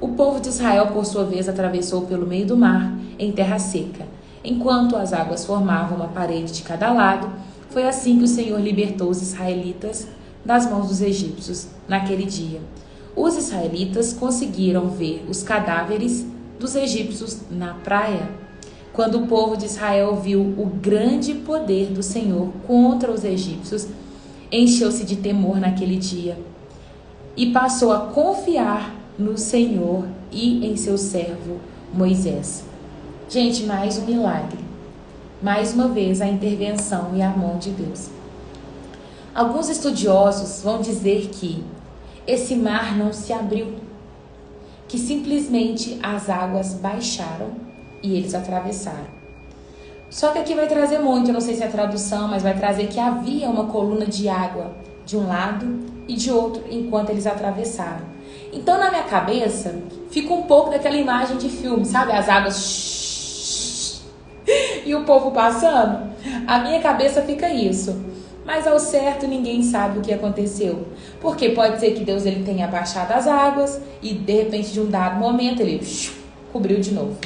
O povo de Israel, por sua vez, atravessou pelo meio do mar, em terra seca, enquanto as águas formavam uma parede de cada lado. Foi assim que o Senhor libertou os israelitas das mãos dos egípcios naquele dia. Os israelitas conseguiram ver os cadáveres dos egípcios na praia. Quando o povo de Israel viu o grande poder do Senhor contra os egípcios, encheu-se de temor naquele dia e passou a confiar no Senhor e em seu servo Moisés. Gente, mais um milagre. Mais uma vez a intervenção e a mão de Deus. Alguns estudiosos vão dizer que esse mar não se abriu, que simplesmente as águas baixaram e eles atravessaram. Só que aqui vai trazer muito, eu não sei se é a tradução, mas vai trazer que havia uma coluna de água de um lado e de outro enquanto eles atravessaram. Então na minha cabeça fica um pouco daquela imagem de filme, sabe? As águas e o povo passando. A minha cabeça fica isso. Mas ao certo ninguém sabe o que aconteceu. Porque pode ser que Deus ele tenha abaixado as águas e de repente de um dado momento ele cobriu de novo.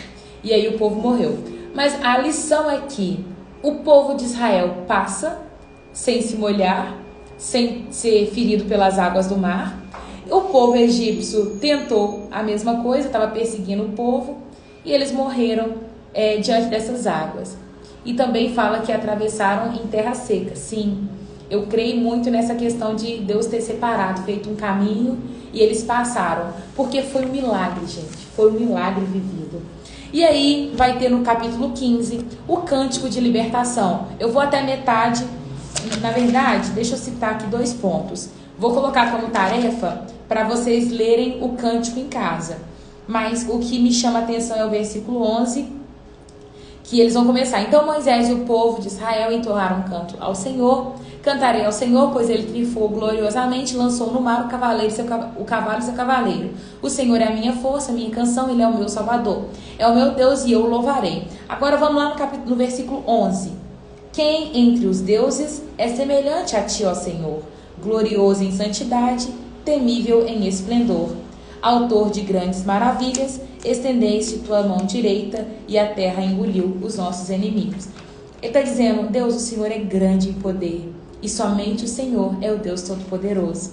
E aí o povo morreu. Mas a lição é que o povo de Israel passa sem se molhar, sem ser ferido pelas águas do mar. O povo egípcio tentou a mesma coisa, estava perseguindo o povo e eles morreram diante dessas águas. E também fala que atravessaram em terra seca. Sim, eu creio muito nessa questão de Deus ter separado, feito um caminho e eles passaram. Porque foi um milagre, gente. Foi um milagre vivido. E aí vai ter no capítulo 15 o cântico de libertação. Eu vou até metade. Na verdade, deixa eu citar aqui 2 pontos. Vou colocar como tarefa para vocês lerem o cântico em casa. Mas o que me chama a atenção é o versículo 11, que eles vão começar. Então Moisés e o povo de Israel entoaram um canto ao Senhor. Cantarei ao Senhor, pois ele triunfou gloriosamente, lançou no mar o cavalo e seu cavaleiro. O Senhor é a minha força, a minha canção, ele é o meu salvador. É o meu Deus e eu o louvarei. Agora vamos lá no versículo 11. Quem entre os deuses é semelhante a ti, ó Senhor? Glorioso em santidade, temível em esplendor. Autor de grandes maravilhas, estendeste tua mão direita e a terra engoliu os nossos inimigos. Ele está dizendo, Deus, o Senhor é grande em poder e somente o Senhor é o Deus Todo-Poderoso.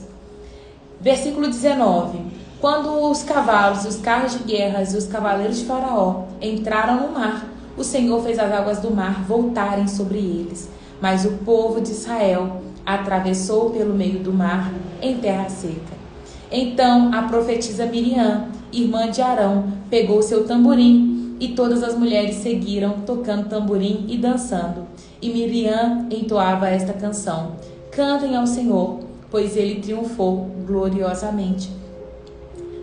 Versículo 19. Quando os cavalos, os carros de guerra e os cavaleiros de Faraó entraram no mar, o Senhor fez as águas do mar voltarem sobre eles. Mas o povo de Israel atravessou pelo meio do mar em terra seca. Então a profetisa Miriam, irmã de Arão, pegou seu tamborim e todas as mulheres seguiram tocando tamborim e dançando. E Miriam entoava esta canção: Cantem ao Senhor, pois ele triunfou gloriosamente.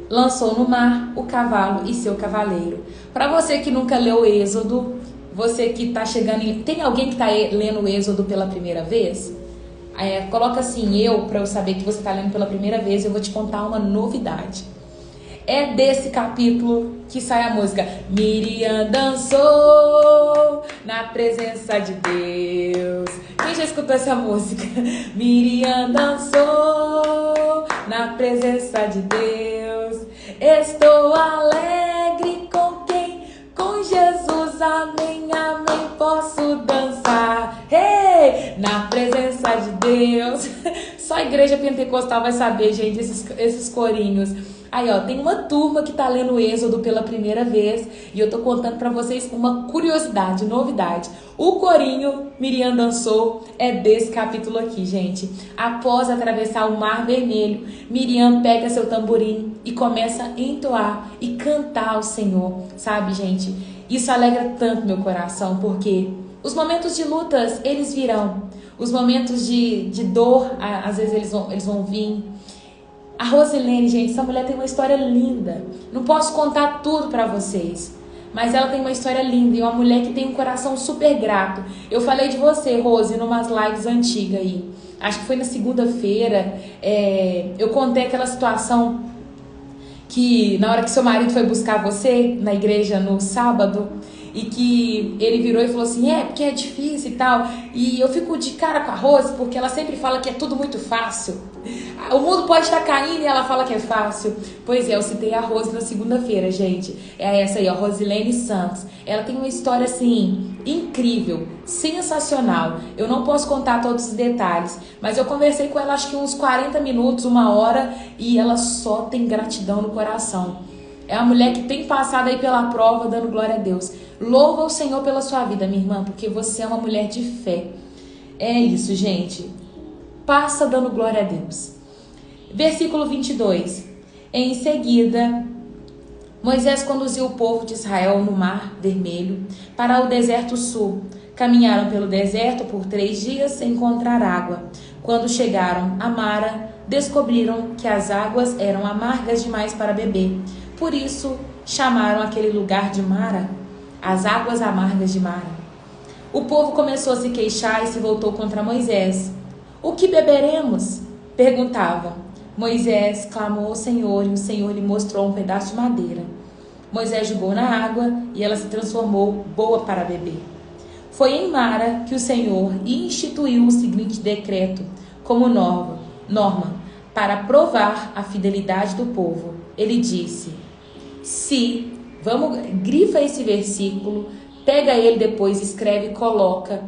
Lançou no mar o cavalo e seu cavaleiro. Para você que nunca leu o Êxodo, você que está chegando... Tem alguém que está lendo o Êxodo pela primeira vez? Coloca assim, para eu saber que você está lendo pela primeira vez, eu vou te contar uma novidade. É desse capítulo que sai a música. Miriam dançou na presença de Deus. Quem já escutou essa música? Miriam dançou na presença de Deus. Estou alegre com quem? Com Jesus, amém, amém, posso dançar. Hey! Na presença de Deus. Só a igreja pentecostal vai saber, gente, esses corinhos. Aí, ó, tem uma turma que tá lendo o Êxodo pela primeira vez e eu tô contando pra vocês uma curiosidade, novidade. O corinho Miriam dançou é desse capítulo aqui, gente. Após atravessar o Mar Vermelho, Miriam pega seu tamborim e começa a entoar e cantar ao Senhor, sabe, gente? Isso alegra tanto meu coração, porque os momentos de lutas, eles virão. Os momentos de dor, às vezes eles vão vir. A Rosilene, gente, essa mulher tem uma história linda. Não posso contar tudo pra vocês, mas ela tem uma história linda e uma mulher que tem um coração super grato. Eu falei de você, Rose, numas lives antigas aí. Acho que foi na segunda-feira. Eu contei aquela situação que na hora que seu marido foi buscar você na igreja no sábado, e que ele virou e falou assim, porque é difícil e tal. E eu fico de cara com a Rose, porque ela sempre fala que é tudo muito fácil. O mundo pode estar caindo e ela fala que é fácil. Pois é, eu citei a Rose na segunda-feira, gente. É essa aí, a Rosilene Santos. Ela tem uma história, assim, incrível, sensacional. Eu não posso contar todos os detalhes, mas eu conversei com ela acho que uns 40 minutos, 1 hora, e ela só tem gratidão no coração. É uma mulher que tem passado aí pela prova, dando glória a Deus. Louva o Senhor pela sua vida, minha irmã, porque você é uma mulher de fé. É isso, gente. Passa dando glória a Deus. Versículo 22. Em seguida, Moisés conduziu o povo de Israel no Mar Vermelho para o deserto sul. Caminharam pelo deserto por 3 dias sem encontrar água. Quando chegaram a Mara, descobriram que as águas eram amargas demais para beber. Por isso, chamaram aquele lugar de Mara, as águas amargas de Mara. O povo começou a se queixar e se voltou contra Moisés. O que beberemos? Perguntavam. Moisés clamou ao Senhor e o Senhor lhe mostrou um pedaço de madeira. Moisés jogou na água e ela se transformou boa para beber. Foi em Mara que o Senhor instituiu o seguinte decreto como norma para provar a fidelidade do povo. Ele disse... grifa esse versículo, pega ele depois, escreve, coloca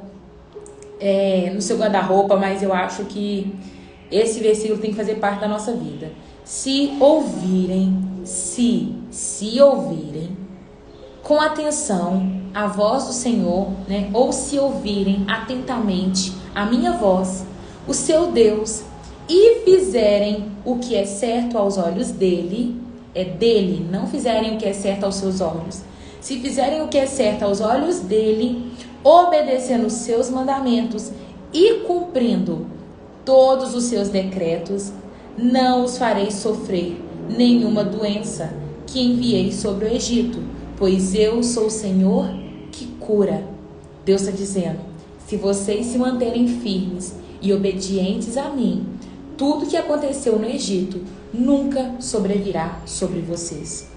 no seu guarda-roupa, mas eu acho que esse versículo tem que fazer parte da nossa vida. Se ouvirem com atenção a voz do Senhor, né? Ou se ouvirem atentamente a minha voz, o seu Deus, e fizerem o que é certo aos olhos dele, não fizerem o que é certo aos seus olhos. Se fizerem o que é certo aos olhos dele, obedecendo os seus mandamentos e cumprindo todos os seus decretos, não os farei sofrer nenhuma doença que enviei sobre o Egito, pois eu sou o Senhor que cura. Deus está dizendo, se vocês se manterem firmes e obedientes a mim, tudo que aconteceu no Egito nunca sobrevirá sobre vocês.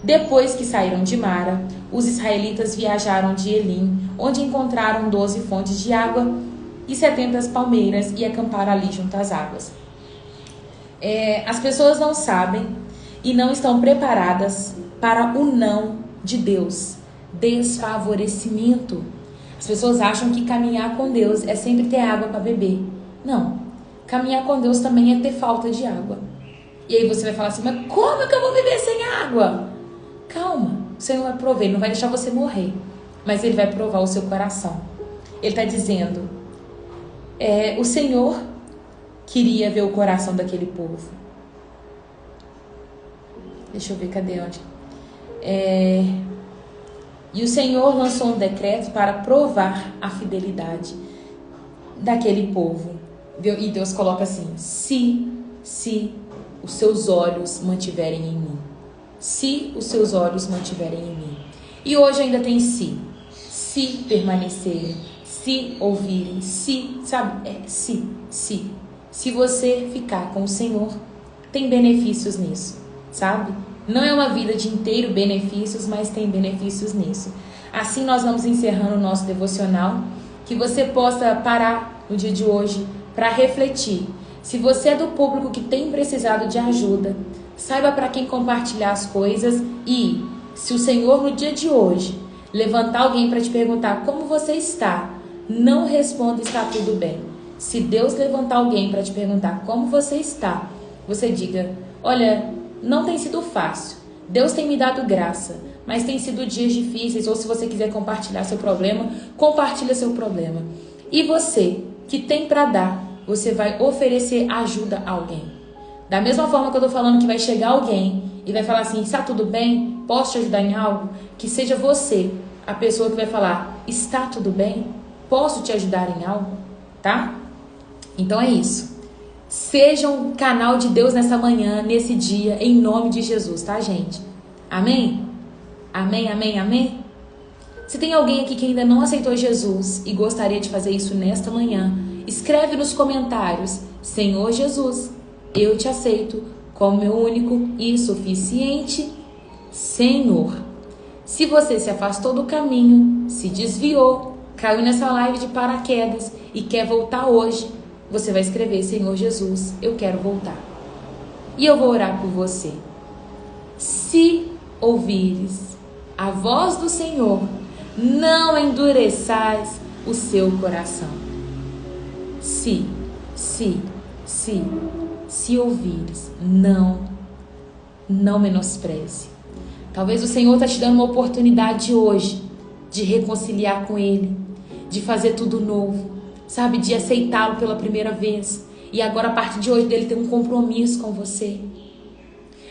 Depois que saíram de Mara, os israelitas viajaram de Elim, onde encontraram 12 fontes de água e 70 palmeiras e acamparam ali junto às águas. As pessoas não sabem e não estão preparadas para o não de Deus, desfavorecimento. As pessoas acham que caminhar com Deus é sempre ter água para beber. Não, caminhar com Deus também é ter falta de água. E aí você vai falar assim, mas como que eu vou viver sem água? Calma, o Senhor vai prover, Ele não vai deixar você morrer, mas Ele vai provar o seu coração. Ele está dizendo, o Senhor queria ver o coração daquele povo. Deixa eu ver, cadê onde? E o Senhor lançou um decreto para provar a fidelidade daquele povo. E Deus coloca assim, se os seus olhos mantiverem em mim. Se os seus olhos mantiverem em mim. E hoje ainda tem se permanecerem, se ouvirem, sabe? Se você ficar com o Senhor, tem benefícios nisso, sabe? Não é uma vida de inteiro benefícios, mas tem benefícios nisso. Assim nós vamos encerrando o nosso devocional. Que você possa parar no dia de hoje para refletir. Se você é do público que tem precisado de ajuda, saiba para quem compartilhar as coisas. E se o Senhor no dia de hoje levantar alguém para te perguntar como você está, não responda está tudo bem. Se Deus levantar alguém para te perguntar como você está, você diga: olha, não tem sido fácil, Deus tem me dado graça, mas tem sido dias difíceis. Ou se você quiser compartilhar seu problema, compartilha seu problema. E você que tem para dar, você vai oferecer ajuda a alguém. Da mesma forma que eu estou falando que vai chegar alguém e vai falar assim: está tudo bem? Posso te ajudar em algo? Que seja você a pessoa que vai falar: está tudo bem? Posso te ajudar em algo? Tá? Então é isso. Seja um canal de Deus nessa manhã, nesse dia, em nome de Jesus, tá, gente? Amém? Amém, amém, amém? Se tem alguém aqui que ainda não aceitou Jesus e gostaria de fazer isso nesta manhã, escreve nos comentários: Senhor Jesus, eu te aceito como meu único e suficiente Senhor. Se você se afastou do caminho, se desviou, caiu nessa live de paraquedas e quer voltar hoje, você vai escrever: Senhor Jesus, eu quero voltar. E eu vou orar por você. Se ouvires a voz do Senhor, não endureçais o seu coração. Se ouvires, não menospreze. Talvez o Senhor está te dando uma oportunidade hoje de reconciliar com Ele, de fazer tudo novo, sabe? De aceitá-lo pela primeira vez. E agora, a partir de hoje, dele tem um compromisso com você.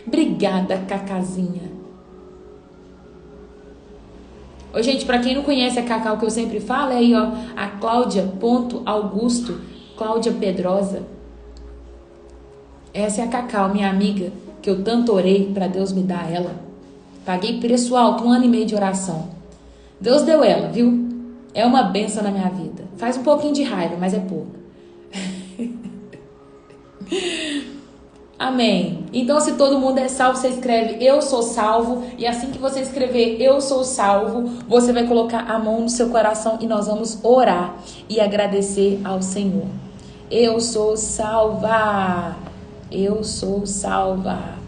Obrigada, Cacazinha. Oi, gente, para quem não conhece a Cacau, que eu sempre falo, é aí, ó, a Cláudia.Augusto, Cláudia Pedrosa. Essa é a Cacau, minha amiga, que eu tanto orei para Deus me dar ela. Paguei preço alto, 1 ano e meio de oração. Deus deu ela, viu? É uma bênção na minha vida. Faz um pouquinho de raiva, mas é pouco. Amém. Então, se todo mundo é salvo, você escreve: eu sou salvo. E assim que você escrever eu sou salvo, você vai colocar a mão no seu coração e nós vamos orar e agradecer ao Senhor. Eu sou salva. Eu sou salva.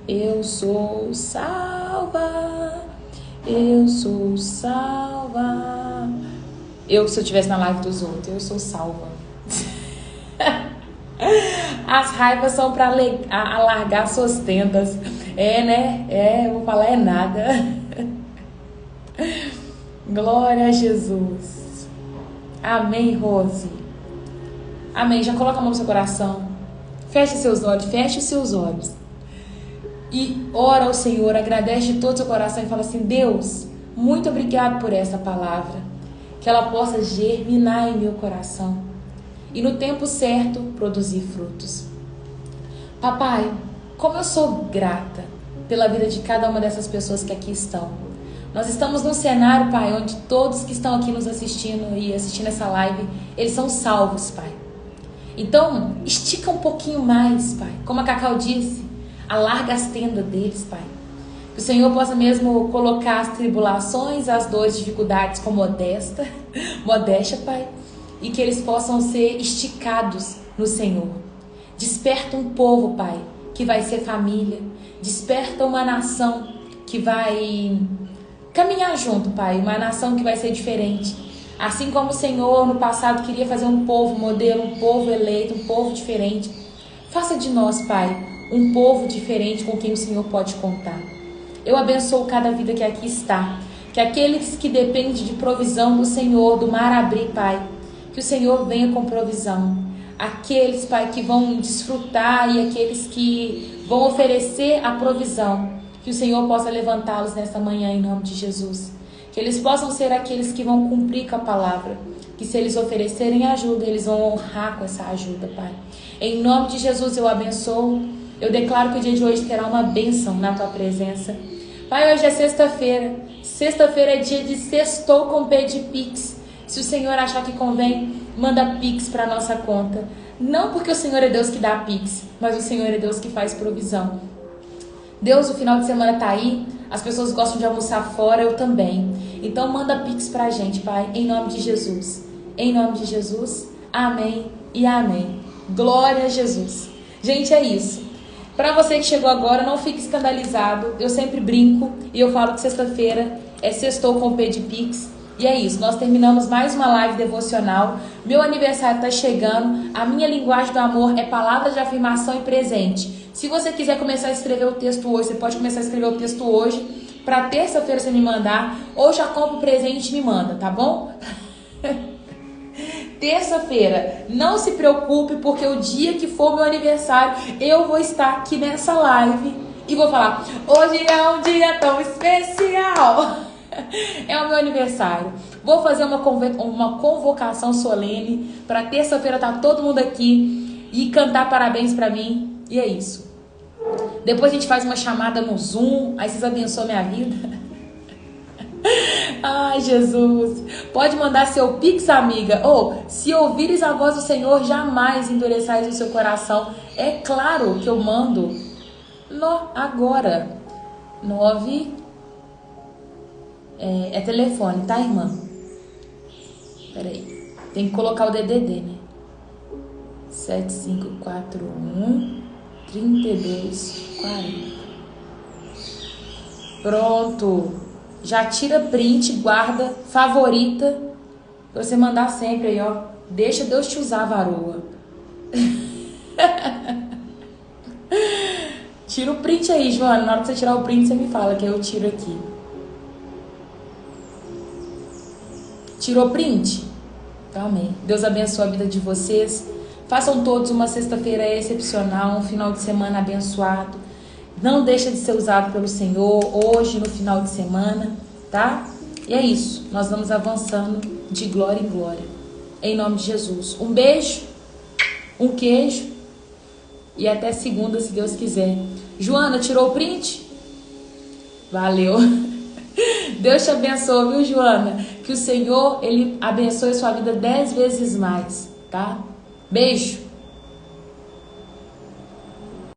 Eu sou salva. Eu sou salva. Eu, se eu estivesse na live dos outros, eu sou salva. As raivas são para alargar suas tendas. É, né? Eu vou falar é nada. Glória a Jesus. Amém, Rose. Amém. Já coloca a mão no seu coração. Feche seus olhos. E ora ao Senhor, agradece de todo o seu coração e fala assim: Deus, muito obrigado por essa palavra. Que ela possa germinar em meu coração. E no tempo certo, produzir frutos. Papai, como eu sou grata pela vida de cada uma dessas pessoas que aqui estão. Nós estamos num cenário, Pai, onde todos que estão aqui nos assistindo e assistindo essa live, eles são salvos, Pai. Então, estica um pouquinho mais, Pai. Como a Cacau disse, alarga as tendas deles, Pai. Que o Senhor possa mesmo colocar as tribulações, as dores, dificuldades com modéstia, Pai. E que eles possam ser esticados no Senhor. Desperta um povo, Pai, que vai ser família. Desperta uma nação que vai caminhar junto, Pai. Uma nação que vai ser diferente. Assim como o Senhor no passado queria fazer um povo modelo, um povo eleito, um povo diferente. Faça de nós, Pai, um povo diferente com quem o Senhor pode contar. Eu abençoo cada vida que aqui está. Que aqueles que dependem de provisão do Senhor, do mar abrir, Pai, que o Senhor venha com provisão. Aqueles, Pai, que vão desfrutar e aqueles que vão oferecer a provisão, que o Senhor possa levantá-los nesta manhã em nome de Jesus. Que eles possam ser aqueles que vão cumprir com a palavra. Que se eles oferecerem ajuda, eles vão honrar com essa ajuda, Pai. Em nome de Jesus eu abençoo. Eu declaro que o dia de hoje terá uma bênção na Tua presença. Pai, hoje é sexta-feira. Sexta-feira é dia de sextou com P de Pix. Se o Senhor achar que convém, manda Pix para nossa conta. Não porque o Senhor é Deus que dá Pix, mas o Senhor é Deus que faz provisão. Deus, o final de semana tá aí, as pessoas gostam de almoçar fora, eu também. Então manda Pix pra gente, Pai, em nome de Jesus. Em nome de Jesus, amém e amém. Glória a Jesus. Gente, é isso. Pra você que chegou agora, não fique escandalizado. Eu sempre brinco e eu falo que sexta-feira é sextou com o P de Pix. E é isso, nós terminamos mais uma live devocional. Meu aniversário tá chegando. A minha linguagem do amor é palavras de afirmação e presente. Se você quiser começar a escrever o texto hoje, você pode começar a escrever o texto hoje. Pra terça-feira você me mandar. Ou já compra o presente e me manda, tá bom? Terça-feira, não se preocupe, porque o dia que for meu aniversário, eu vou estar aqui nessa live e vou falar: hoje é um dia tão especial. É o meu aniversário. Vou fazer uma convocação solene para terça-feira tá todo mundo aqui e cantar parabéns para mim. E é isso. Depois a gente faz uma chamada no Zoom, aí vocês abençoam minha vida. Ai, Jesus. Pode mandar seu Pix, amiga. Se ouvires a voz do Senhor, jamais endureçais o seu coração. É claro que eu mando agora. 9. É telefone, tá, irmã? Peraí. Tem que colocar o DDD, né? 7541 3240. Pronto. Já tira print, guarda, favorita, pra você mandar sempre aí, ó. Deixa Deus te usar, varoa. Tira o print aí, Joana. Na hora que você tirar o print, você me fala, que eu tiro aqui. Tirou print? Então, amém. Deus abençoe a vida de vocês. Façam todos uma sexta-feira excepcional, um final de semana abençoado. Não deixa de ser usado pelo Senhor hoje, no final de semana, tá? E é isso. Nós vamos avançando de glória em glória. Em nome de Jesus. Um beijo, um queijo e até segunda, se Deus quiser. Joana, tirou o print? Valeu. Deus te abençoe, viu, Joana? Que o Senhor, Ele abençoe sua vida 10 vezes mais, tá? Beijo.